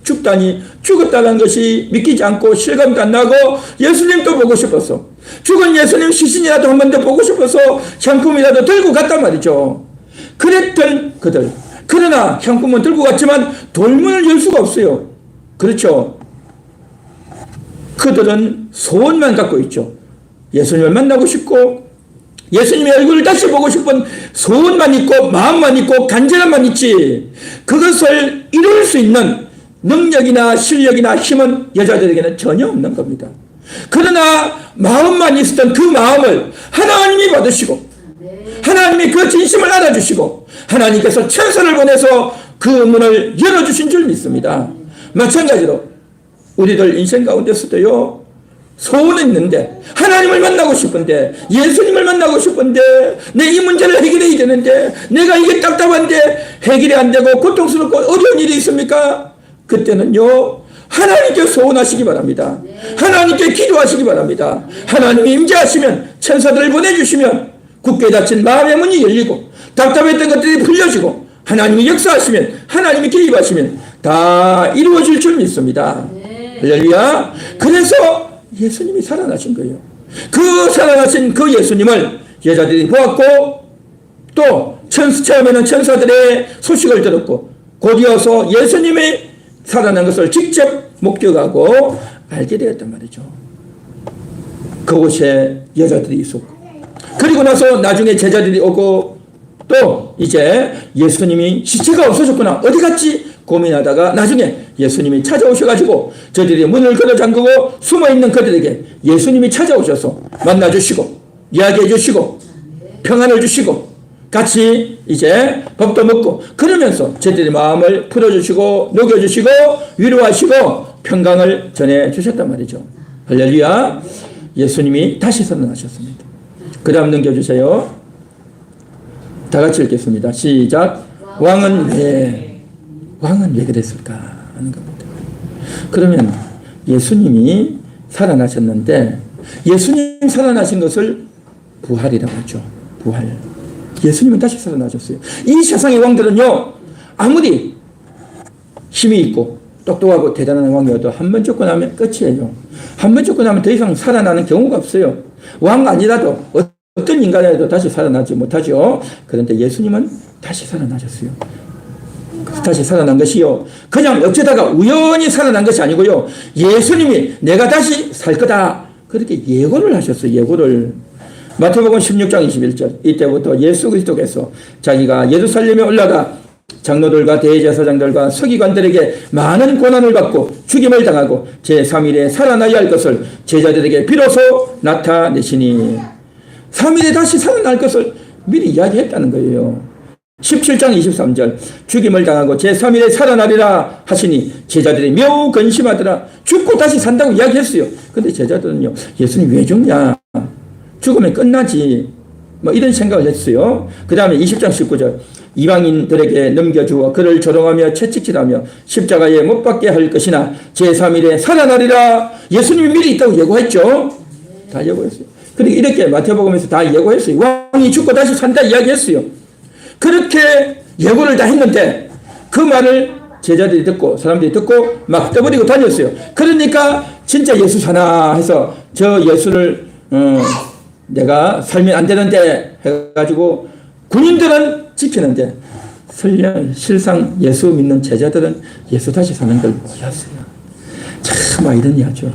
죽었다는 것이 믿기지 않고 실감도 안 나고 예수님도 보고 싶었어. 죽은 예수님 시신이라도 한 번 더 보고 싶어서 향품이라도 들고 갔단 말이죠. 그랬던 그들. 그러나 향품은 들고 갔지만 돌문을 열 수가 없어요. 그렇죠. 그들은 소원만 갖고 있죠. 예수님을 만나고 싶고 예수님의 얼굴을 다시 보고 싶은 소원만 있고 마음만 있고 간절함만 있지, 그것을 이룰 수 있는 능력이나 실력이나 힘은 여자들에게는 전혀 없는 겁니다. 그러나 마음만 있었던 그 마음을 하나님이 받으시고 하나님이 그 진심을 알아주시고 하나님께서 천사를 보내서 그 문을 열어주신 줄 믿습니다. 마찬가지로 우리들 인생 가운데서도요, 소원은 있는데, 하나님을 만나고 싶은데, 예수님을 만나고 싶은데, 내 이 문제를 해결해야 되는데, 내가 이게 답답한데 해결이 안 되고 고통스럽고 어려운 일이 있습니까? 그때는요, 하나님께 소원하시기 바랍니다. 하나님께 기도하시기 바랍니다. 하나님이 임재하시면, 천사들을 보내주시면 굳게 닫힌 마음의 문이 열리고 답답했던 것들이 풀려지고 하나님이 역사하시면, 하나님이 개입하시면 다 이루어질 줄 믿습니다. 할렐루야. 그래서 예수님이 살아나신 거예요. 그 살아나신 그 예수님을 여자들이 보았고, 또 처음에는 천사들의 소식을 들었고, 곧이어서 예수님이 살아난 것을 직접 목격하고 알게 되었단 말이죠. 그곳에 여자들이 있었고, 그리고 나서 나중에 제자들이 오고, 또 이제 예수님이 시체가 없어졌구나, 어디 갔지 고민하다가 나중에 예수님이 찾아오셔가지고 저들이 문을 걸어 잠그고 숨어있는 그들에게 예수님이 찾아오셔서 만나주시고 이야기해 주시고 평안을 주시고 같이 이제 밥도 먹고 그러면서 저들의 마음을 풀어주시고 녹여주시고 위로하시고 평강을 전해주셨단 말이죠. 할렐루야. 예수님이 다시 살아나셨습니다. 그 다음 넘겨주세요. 다 같이 읽겠습니다. 시작. 왕은 왜 그랬을까 하는 겁니다. 그러면 예수님이 살아나셨는데 예수님 살아나신 것을 부활이라고 하죠. 부활. 예수님은 다시 살아나셨어요. 이 세상의 왕들은요, 아무리 힘이 있고 똑똑하고 대단한 왕이어도 한 번 죽고 나면 끝이에요. 한 번 죽고 나면 더 이상 살아나는 경우가 없어요. 왕 아니라도 어떤 인간이라도 다시 살아나지 못하죠. 그런데 예수님은 다시 살아나셨어요. 다시 살아난 것이요, 그냥 어쩌다가 우연히 살아난 것이 아니고요, 예수님이 내가 다시 살 거다 그렇게 예고를 하셨어요. 예고를. 마태복음 16장 21절 이때부터 예수 그리스도께서 자기가 예루살렘에 올라가 장로들과 대제사장들과 서기관들에게 많은 고난을 받고 죽임을 당하고 제3일에 살아나야 할 것을 제자들에게 비로소 나타내시니 3일에 다시 살아날 것을 미리 이야기했다는 거예요. 17장 23절 죽임을 당하고 제3일에 살아나리라 하시니 제자들이 매우 근심하더라. 죽고 다시 산다고 이야기했어요. 근데 제자들은요, 예수님 왜 죽냐, 죽으면 끝나지, 뭐 이런 생각을 했어요. 그 다음에 20장 19절 이방인들에게 넘겨주어 그를 조롱하며 채찍질하며 십자가에 못 박게 할 것이나 제3일에 살아나리라. 예수님이 미리 있다고 예고했죠. 다 예고했어요. 그리고 이렇게 마태복음에서 다 예고했어요. 왕이 죽고 다시 산다 이야기했어요. 그렇게 예고를 다 했는데 그 말을 제자들이 듣고 사람들이 듣고 막 떠버리고 다녔어요. 그러니까 진짜 예수 사나 해서 저 예수를 내가 살면 안 되는데 해가지고 군인들은 지키는데 실상 예수 믿는 제자들은 예수 다시 사는 걸 몰랐어요. 참 아이러니하죠.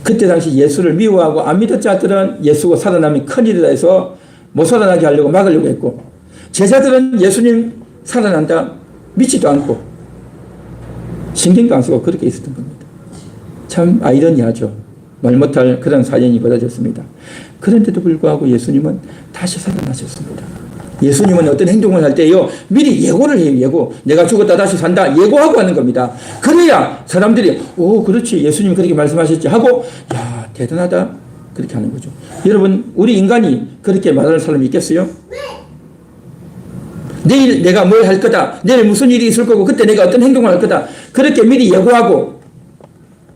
그때 당시 예수를 미워하고 안 믿은 자들은 예수가 살아나면 큰일이다 해서 못 살아나게 하려고 막으려고 했고, 제자들은 예수님 살아난다 믿지도 않고 신경도 안 쓰고 그렇게 있었던 겁니다. 참 아이러니하죠. 말 못할 그런 사연이 벌어졌습니다. 그런데도 불구하고 예수님은 다시 살아나셨습니다. 예수님은 어떤 행동을 할 때요, 미리 예고를 해요. 예고. 내가 죽었다 다시 산다 예고하고 하는 겁니다. 그래야 사람들이 오 그렇지 예수님이 그렇게 말씀하셨지 하고 야 대단하다 그렇게 하는 거죠. 여러분, 우리 인간이 그렇게 말하는 사람이 있겠어요? 내일 내가 뭘 할 거다, 내일 무슨 일이 있을 거고 그때 내가 어떤 행동을 할 거다 그렇게 미리 예고하고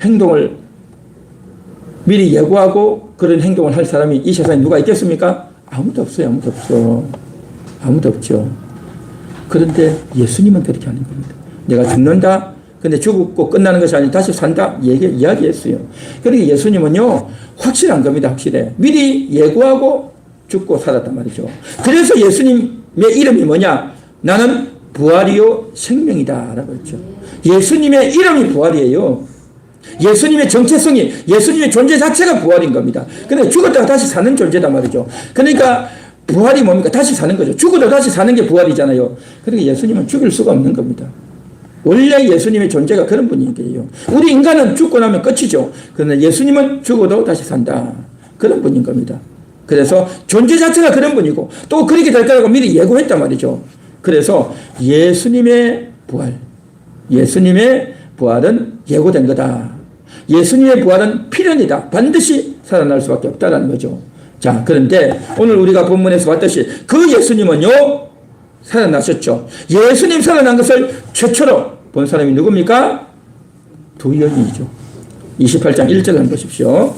행동을 미리 예고하고 그런 행동을 할 사람이 이 세상에 누가 있겠습니까? 아무도 없어요. 아무도 없어. 아무도 없죠. 그런데 예수님은 그렇게 하는 겁니다. 내가 죽는다. 근데 죽고 끝나는 것이 아니라 다시 산다. 이야기했어요. 그러니까 예수님은요, 확실한 겁니다. 확실해. 미리 예고하고 죽고 살았단 말이죠. 그래서 예수님의 이름이 뭐냐? 나는 부활이요 생명이다 라고 했죠. 예수님의 이름이 부활이에요. 예수님의 정체성이, 예수님의 존재 자체가 부활인 겁니다. 근데 죽었다가 다시 사는 존재단 말이죠. 그러니까 부활이 뭡니까? 다시 사는 거죠. 죽어도 다시 사는 게 부활이잖아요. 그러니까 예수님은 죽을 수가 없는 겁니다. 원래 예수님의 존재가 그런 분이에요. 우리 인간은 죽고 나면 끝이죠. 그런데 예수님은 죽어도 다시 산다. 그런 분인 겁니다. 그래서 존재 자체가 그런 분이고 또 그렇게 될 거라고 미리 예고했단 말이죠. 그래서 예수님의 부활은 예고된 거다. 예수님의 부활은 필연이다. 반드시 살아날 수밖에 없다라는 거죠. 자, 그런데 오늘 우리가 본문에서 봤듯이 그 예수님은요, 살아나셨죠. 예수님 살아난 것을 최초로 본 사람이 누굽니까? 두 여인이죠. 28장 1절 한번 보십시오.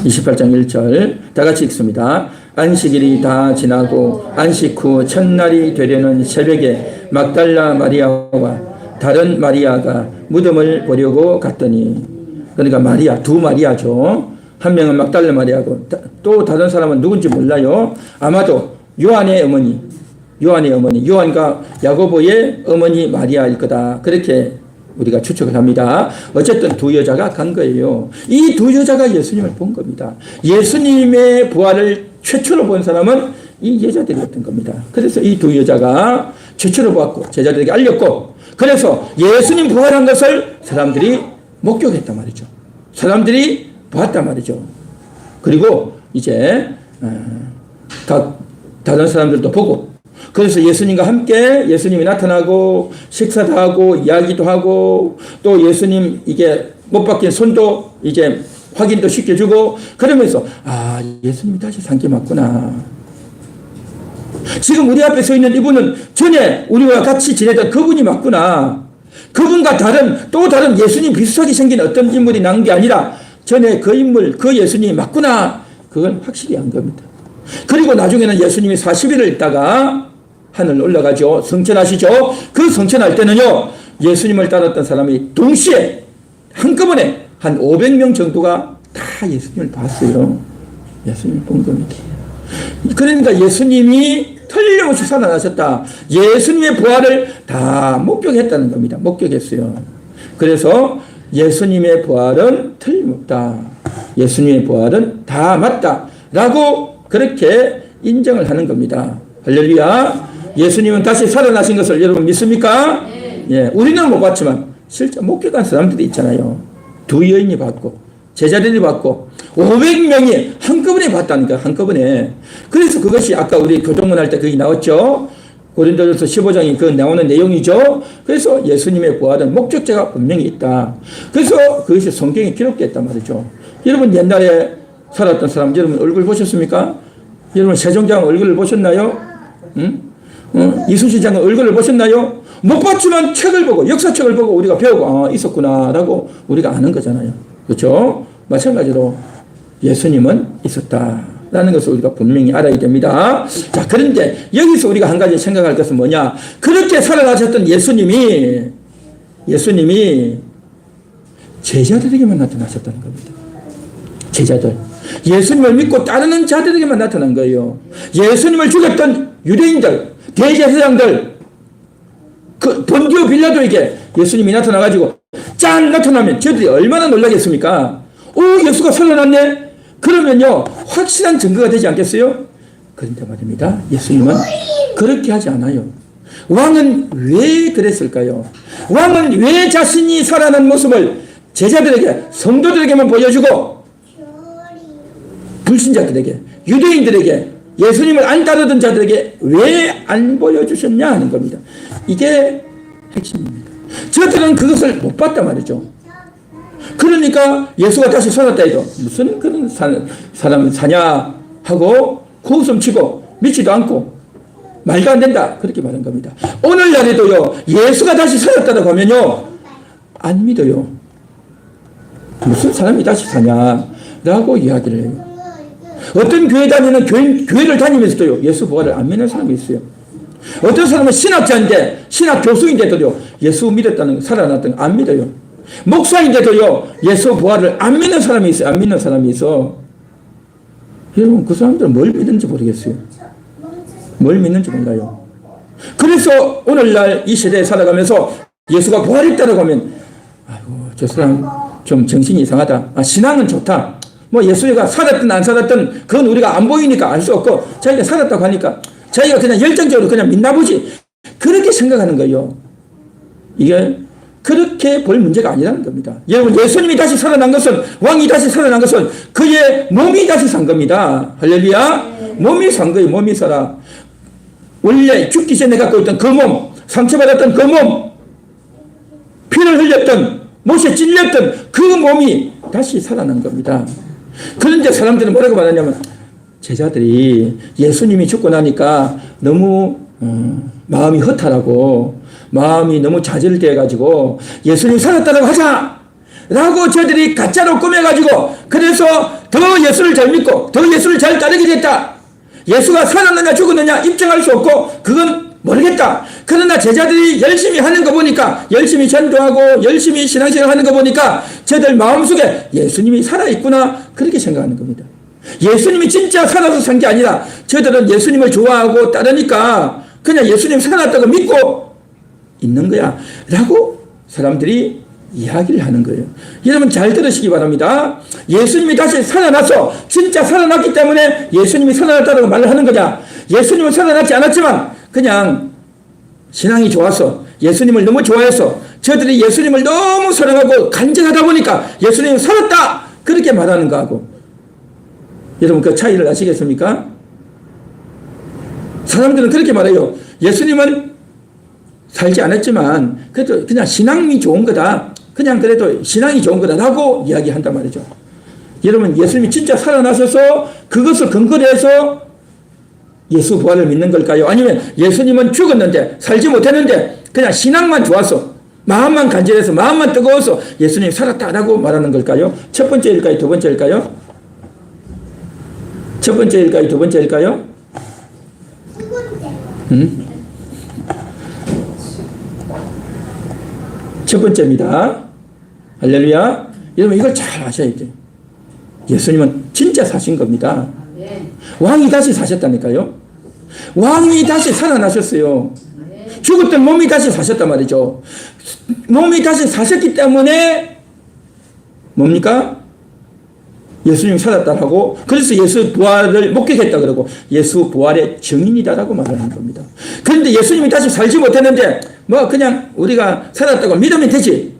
28장 1절 다 같이 읽습니다. 안식일이 다 지나고 안식 후 첫날이 되려는 새벽에 막달라 마리아와 다른 마리아가 무덤을 보려고 갔더니, 그러니까 마리아, 두 마리아죠. 한 명은 막달라 마리아고 또 다른 사람은 누군지 몰라요. 아마도 요한의 어머니, 요한과 야고보의 어머니 마리아일 거다. 그렇게 우리가 추측을 합니다. 어쨌든 두 여자가 간 거예요. 이 두 여자가 예수님을 본 겁니다. 예수님의 부활을 최초로 본 사람은 이 여자들이었던 겁니다. 그래서 이 두 여자가 최초로 보았고 제자들에게 알렸고 그래서 예수님 부활한 것을 사람들이 목격했단 말이죠. 사람들이 보았단 말이죠. 그리고 이제 다른 사람들도 보고 그래서 예수님과 함께 예수님이 나타나고 식사도 하고 이야기도 하고 또 예수님 이게 못 박힌 손도 이제 확인도 쉽게 주고 그러면서 예수님이 다시 산게 맞구나. 지금 우리 앞에 서 있는 이분은 전에 우리와 같이 지내던 그분이 맞구나. 그분과 또 다른 예수님 비슷하게 생긴 어떤 인물이 나온 게 아니라 전에 그 인물, 그 예수님이 맞구나. 그건 확실히 한 겁니다. 그리고 나중에는 예수님이 40일을 있다가 하늘 올라가죠. 성천하시죠. 그 성천할 때는요. 예수님을 따랐던 사람이 동시에 한꺼번에 한 500명 정도가 다 예수님을 봤어요. 예수님을 본 겁니다. 그러니까 예수님이 틀림없이 살아나셨다. 예수님의 부활을 다 목격했다는 겁니다. 목격했어요. 그래서 예수님의 부활은 틀림없다. 예수님의 부활은 다 맞다. 라고 그렇게 인정을 하는 겁니다. 할렐루야. 예수님은 다시 살아나신 것을 여러분 믿습니까? 예, 우리는 못 봤지만 실제 목격한 사람들이 있잖아요. 두 여인이 봤고 제자들이 봤고 500명이 한꺼번에 봤다니까. 한꺼번에. 그래서 그것이 아까 우리 교동문 할 때 거기 나왔죠. 고린도전서 15장이 그 나오는 내용이죠. 그래서 예수님의 부활은 목적자가 분명히 있다. 그래서 그것이 성경에 기록됐단 말이죠. 여러분 옛날에 살았던 사람 여러분 얼굴 보셨습니까? 여러분 세종장 얼굴을 보셨나요? 응? 이순신 장관 얼굴을 보셨나요? 못 봤지만 책을 보고 역사책을 보고 우리가 배우고 있었구나라고 우리가 아는 거잖아요. 그렇죠? 마찬가지로 예수님은 있었다라는 것을 우리가 분명히 알아야 됩니다. 자, 그런데 여기서 우리가 한 가지 생각할 것은 뭐냐? 그렇게 살아나셨던 예수님이 제자들에게만 나타나셨다는 겁니다. 제자들. 예수님을 믿고 따르는 자들에게만 나타난 거예요. 예수님을 죽였던 유대인들, 대제사장들, 그 본디오 빌라도에게 예수님이 나타나가지고 짠 나타나면 저들이 얼마나 놀라겠습니까? 예수가 살아났네? 그러면요 확실한 증거가 되지 않겠어요? 그런데 말입니다. 예수님은 그렇게 하지 않아요. 왕은 왜 그랬을까요? 왕은 왜 자신이 살아난 모습을 제자들에게, 성도들에게만 보여주고 불신자들에게, 유대인들에게, 예수님을 안 따르던 자들에게 왜 안 보여주셨냐 하는 겁니다. 이게 핵심입니다. 저들은 그것을 못 봤단 말이죠. 그러니까 예수가 다시 살았다 해도 무슨 그런 사람 사냐 하고 코웃음 치고 믿지도 않고 말도 안 된다 그렇게 말한 겁니다. 오늘날에도요 예수가 다시 살았다고 하면요 안 믿어요. 무슨 사람이 다시 사냐라고 이야기를 해요. 어떤 교회 다니는 교회를 다니면서도요 예수 부활을 안 믿는 사람이 있어요. 어떤 사람은 신학자인데 신학 교수인데도요 예수 믿었다는 살아났다는 안 믿어요. 목사인데도요 예수 부활을 안 믿는 사람이 있어요. 안 믿는 사람이 있어. 여러분 그 사람들은 뭘 믿는지 모르겠어요. 뭘 믿는지 몰라요. 그래서 오늘날 이 시대에 살아가면서 예수가 부활했다고 하면 아이고 저 사람 좀 정신이 이상하다. 신앙은 좋다. 뭐 예수가 살았든 안 살았든 그건 우리가 안 보이니까 알 수 없고 자기가 살았다고 하니까 자기가 그냥 열정적으로 그냥 믿나 보지 그렇게 생각하는 거예요. 이게 그렇게 볼 문제가 아니라는 겁니다. 여러분 예수님이 다시 살아난 것은 왕이 다시 살아난 것은 그의 몸이 다시 산 겁니다. 할렐루야. 몸이 산 거예요. 몸이 살아. 원래 죽기 전에 갖고 있던 그 몸, 상처받았던 그 몸, 피를 흘렸던 못에 찔렸던 그 몸이 다시 살아난 겁니다. 그런데 사람들은 뭐라고 말하냐면 제자들이 예수님이 죽고 나니까 너무 마음이 허탈하고 마음이 너무 좌절되어가지고 예수님 살았다고 하자 라고 저들이 가짜로 꾸며가지고 그래서 더 예수를 잘 믿고 더 예수를 잘 따르게 됐다. 예수가 살았느냐 죽었느냐 입증할 수 없고 그건 모르겠다. 그러나 제자들이 열심히 하는 거 보니까 열심히 전도하고 열심히 신앙생활 하는 거 보니까 저들 마음속에 예수님이 살아있구나 그렇게 생각하는 겁니다. 예수님이 진짜 살아서 산 게 아니라 저들은 예수님을 좋아하고 따르니까 그냥 예수님 살았다고 믿고 있는 거야 라고 사람들이 이야기를 하는 거예요. 여러분 잘 들으시기 바랍니다. 예수님이 다시 살아나서 진짜 살아났기 때문에 예수님이 살아났다고 말을 하는 거냐? 예수님은 살아났지 않았지만 그냥 신앙이 좋아서 예수님을 너무 좋아해서 저들이 예수님을 너무 사랑하고 간절하다 보니까 예수님이 살았다 그렇게 말하는 거하고 여러분 그 차이를 아시겠습니까? 사람들은 그렇게 말해요. 예수님은 살지 않았지만 그래도 그냥 신앙이 좋은 거다. 그냥 그래도 신앙이 좋은 거다라고 이야기한단 말이죠. 여러분 예수님이 진짜 살아나셔서 그것을 근거로 해서 예수 부활을 믿는 걸까요? 아니면 예수님은 죽었는데 살지 못했는데 그냥 신앙만 좋아서 마음만 간절해서 마음만 뜨거워서 예수님이 살았다라고 말하는 걸까요? 첫 번째일까요? 두 번째일까요? 첫 번째일까요? 두 번째일까요? 두 번째. 첫 번째입니다. 할렐루야. 여러분 이걸 잘 아셔야 돼요. 예수님은 진짜 사신 겁니다. 왕이 다시 사셨다니까요. 왕이 다시 살아나셨어요. 죽었던 몸이 다시 사셨단 말이죠. 몸이 다시 사셨기 때문에 뭡니까? 예수님이 살았다라고 그래서 예수 부활을 목격했다 그러고 예수 부활의 증인이다라고 말하는 겁니다. 그런데 예수님이 다시 살지 못했는데 뭐 그냥 우리가 살았다고 믿으면 되지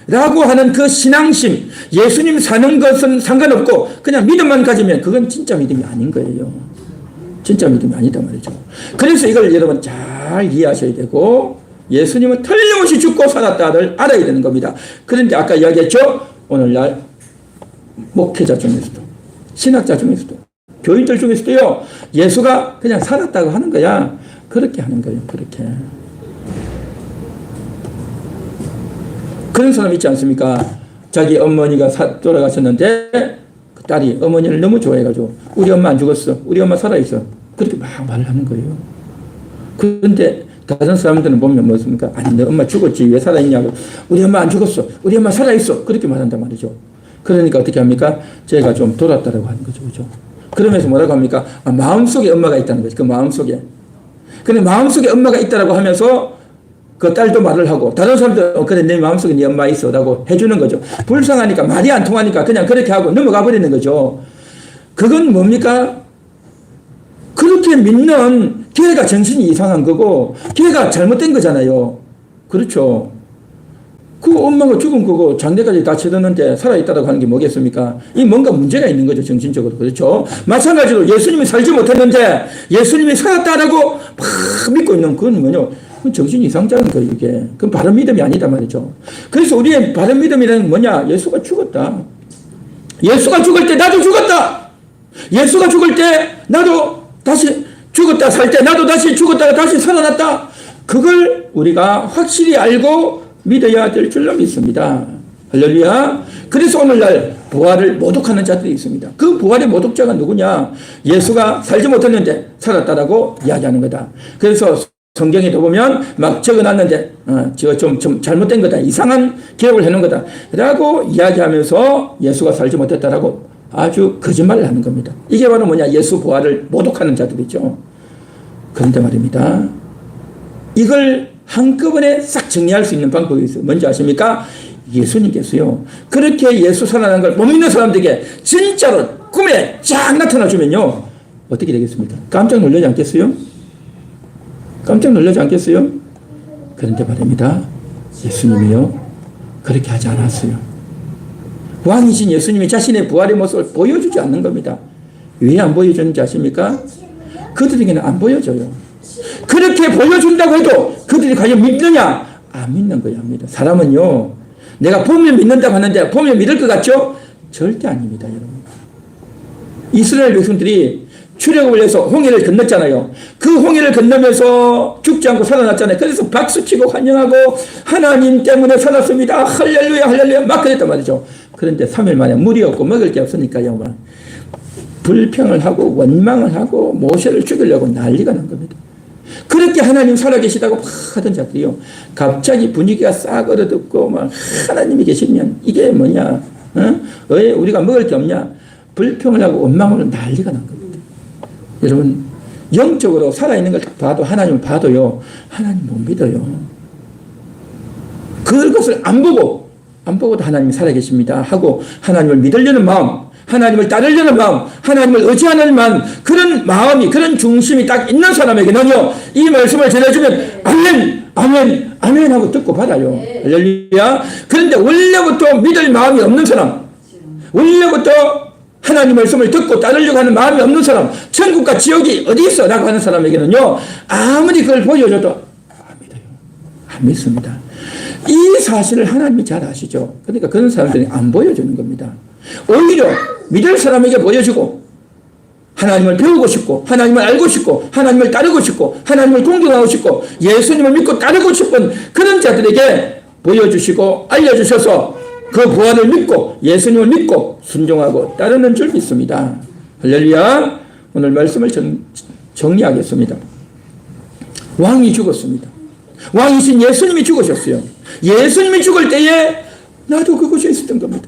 라고 하는 그 신앙심 예수님 사는 것은 상관없고 그냥 믿음만 가지면 그건 진짜 믿음이 아닌 거예요. 진짜 믿음이 아니다 말이죠. 그래서 이걸 여러분 잘 이해하셔야 되고 예수님은 틀림없이 죽고 살았다를 알아야 되는 겁니다. 그런데 아까 이야기했죠. 오늘날 목회자 중에서도 신학자 중에서도 교인들 중에서도요 예수가 그냥 살았다고 하는 거야. 그렇게 하는 거예요. 그렇게 그런 사람 있지 않습니까? 자기 어머니가 돌아가셨는데 그 딸이 어머니를 너무 좋아해가지고 우리 엄마 안 죽었어. 우리 엄마 살아있어. 그렇게 막 말을 하는 거예요. 그런데 다른 사람들은 보면 뭐습니까? 아니 너 엄마 죽었지 왜 살아있냐고. 우리 엄마 안 죽었어. 우리 엄마 살아있어. 그렇게 말한단 말이죠. 그러니까 어떻게 합니까? 제가 좀 돌았다라고 하는 거죠. 그죠? 그러면서 뭐라고 합니까? 아, 마음속에 엄마가 있다는 거죠. 그 마음속에. 근데 마음속에 엄마가 있다라고 하면서 그 딸도 말을 하고 다른 사람도 그래 내 마음속에 네 엄마 있어 라고 해주는 거죠. 불쌍하니까 말이 안 통하니까 그냥 그렇게 하고 넘어가 버리는 거죠. 그건 뭡니까? 그렇게 믿는 걔가 정신이 이상한 거고 걔가 잘못된 거잖아요. 그렇죠. 그 엄마가 죽은 거고 장례까지 다 치렀는데 살아있다고 하는 게 뭐겠습니까? 이 뭔가 문제가 있는 거죠. 정신적으로. 그렇죠. 마찬가지로 예수님이 살지 못했는데 예수님이 살았다라고 막 믿고 있는 그건 뭐냐? 그건 정신 이상자인 거예요. 이게. 그건 바른 믿음이 아니다 말이죠. 그래서 우리의 바른 믿음이란 뭐냐? 예수가 죽었다. 예수가 죽을 때 나도 죽었다. 예수가 죽을 때 나도 다시 죽었다 살 때 나도 다시 죽었다가 다시 살아났다. 그걸 우리가 확실히 알고 믿어야 될 줄로 믿습니다. 할렐루야. 그래서 오늘날 부활을 모독하는 자들이 있습니다. 그 부활의 모독자가 누구냐? 예수가 살지 못했는데 살았다라고 이야기하는 거다. 그래서 성경에도 보면 막 적어놨는데 저거 좀 잘못된 거다. 이상한 기록을 해놓은 거다. 라고 이야기하면서 예수가 살지 못했다라고 아주 거짓말을 하는 겁니다. 이게 바로 뭐냐? 예수 부활을 모독하는 자들이죠. 그런데 말입니다. 이걸 한꺼번에 싹 정리할 수 있는 방법이 있어요. 뭔지 아십니까? 예수님께서요. 그렇게 예수 살아난 걸 못 믿는 사람들에게 진짜로 꿈에 쫙 나타나주면요. 어떻게 되겠습니까? 깜짝 놀라지 않겠어요? 깜짝 놀라지 않겠어요? 그런데 말입니다. 예수님이요. 그렇게 하지 않았어요. 왕이신 예수님이 자신의 부활의 모습을 보여주지 않는 겁니다. 왜 안 보여주는지 아십니까? 그들에게는 안 보여줘요. 그렇게 보여준다고 해도 그들이 과연 믿느냐? 안 믿는 거예요. 안 믿어. 사람은요. 내가 보면 믿는다고 하는데 보면 믿을 것 같죠? 절대 아닙니다. 여러분. 이스라엘 백성들이 출애굽을 해서 홍해를 건넜잖아요. 그 홍해를 건너면서 죽지 않고 살아났잖아요. 그래서 박수치고 환영하고 하나님 때문에 살았습니다. 할렐루야 할렐루야 막 그랬단 말이죠. 그런데 3일 만에 물이 없고 먹을 게 없으니까요. 막 불평을 하고 원망을 하고 모세를 죽이려고 난리가 난 겁니다. 그렇게 하나님 살아계시다고 막 하던 자들이요. 갑자기 분위기가 싹 얼어붙고 막 하나님이 계시면 이게 뭐냐? 왜 우리가 먹을 게 없냐? 불평을 하고 원망을 난리가 난 겁니다. 여러분 영적으로 살아있는 걸 봐도 하나님을 봐도요. 하나님 못 믿어요. 그것을 안 보고도 하나님이 살아계십니다 하고 하나님을 믿으려는 마음 하나님을 따르려는 마음, 하나님을 의지하는 마음, 그런 마음이, 그런 중심이 딱 있는 사람에게는요, 이 말씀을 전해주면 아멘, 아멘, 아멘 하고 듣고 받아요. 할렐루야. 그런데 원래부터 믿을 마음이 없는 사람, 원래부터 하나님 말씀을 듣고 따르려고 하는 마음이 없는 사람, 천국과 지옥이 어디 있어? 라고 하는 사람에게는요, 아무리 그걸 보여줘도 안 믿어요. 안 믿습니다. 이 사실을 하나님이 잘 아시죠? 그러니까 그런 사람들이 안 보여주는 겁니다. 오히려 믿을 사람에게 보여주고, 하나님을 배우고 싶고, 하나님을 알고 싶고, 하나님을 따르고 싶고, 하나님을 공경하고 싶고, 예수님을 믿고 따르고 싶은 그런 자들에게 보여주시고 알려주셔서 그 부활을 믿고 예수님을 믿고 순종하고 따르는 줄 믿습니다. 할렐루야. 오늘 말씀을 정리하겠습니다. 왕이 죽었습니다. 왕이신 예수님이 죽으셨어요. 예수님이 죽을 때에 나도 그곳에 있었던 겁니다.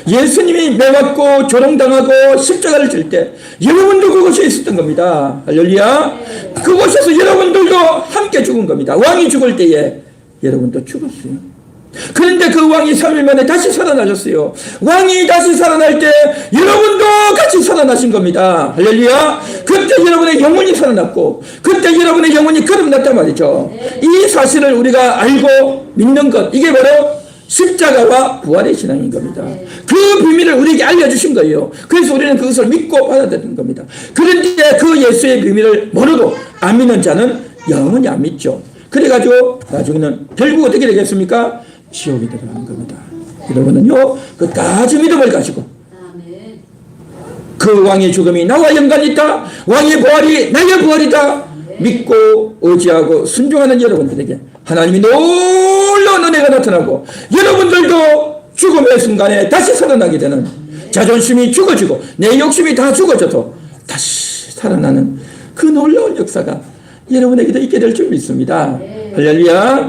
예수님이 매맞고 조롱당하고 십자가를 질 때 여러분도 그곳에 있었던 겁니다. 할렐루야. 그곳에서 여러분들도 함께 죽은 겁니다. 왕이 죽을 때에 여러분도 죽었어요. 그런데 그 왕이 3일 만에 다시 살아나셨어요. 왕이 다시 살아날 때 여러분도 같이 살아나신 겁니다. 할렐루야. 그때 여러분의 영혼이 살아났고 그때 여러분의 영혼이 거듭났단 말이죠. 이 사실을 우리가 알고 믿는 것, 이게 바로 십자가와 부활의 신앙인 겁니다. 그 비밀을 우리에게 알려주신 거예요. 그래서 우리는 그것을 믿고 받아들이는 겁니다. 그런데 그 예수의 비밀을 모르고 안 믿는 자는 영원히 안 믿죠. 그래가지고 나중에는 결국 어떻게 되겠습니까? 지옥에 들어가는 겁니다. 여러분은요, 끝까지 믿음을 가지고 그 왕의 죽음이 나와 연관이 있다, 왕의 부활이 나의 부활이다 믿고 의지하고 순종하는 여러분들에게 하나님이 놀라운 은혜가 나타나고 여러분들도 죽음의 순간에 다시 살아나게 되는, 자존심이 죽어지고 내 욕심이 다 죽어져도 다시 살아나는 그 놀라운 역사가 여러분에게도 있게 될 줄 믿습니다. 할렐루야.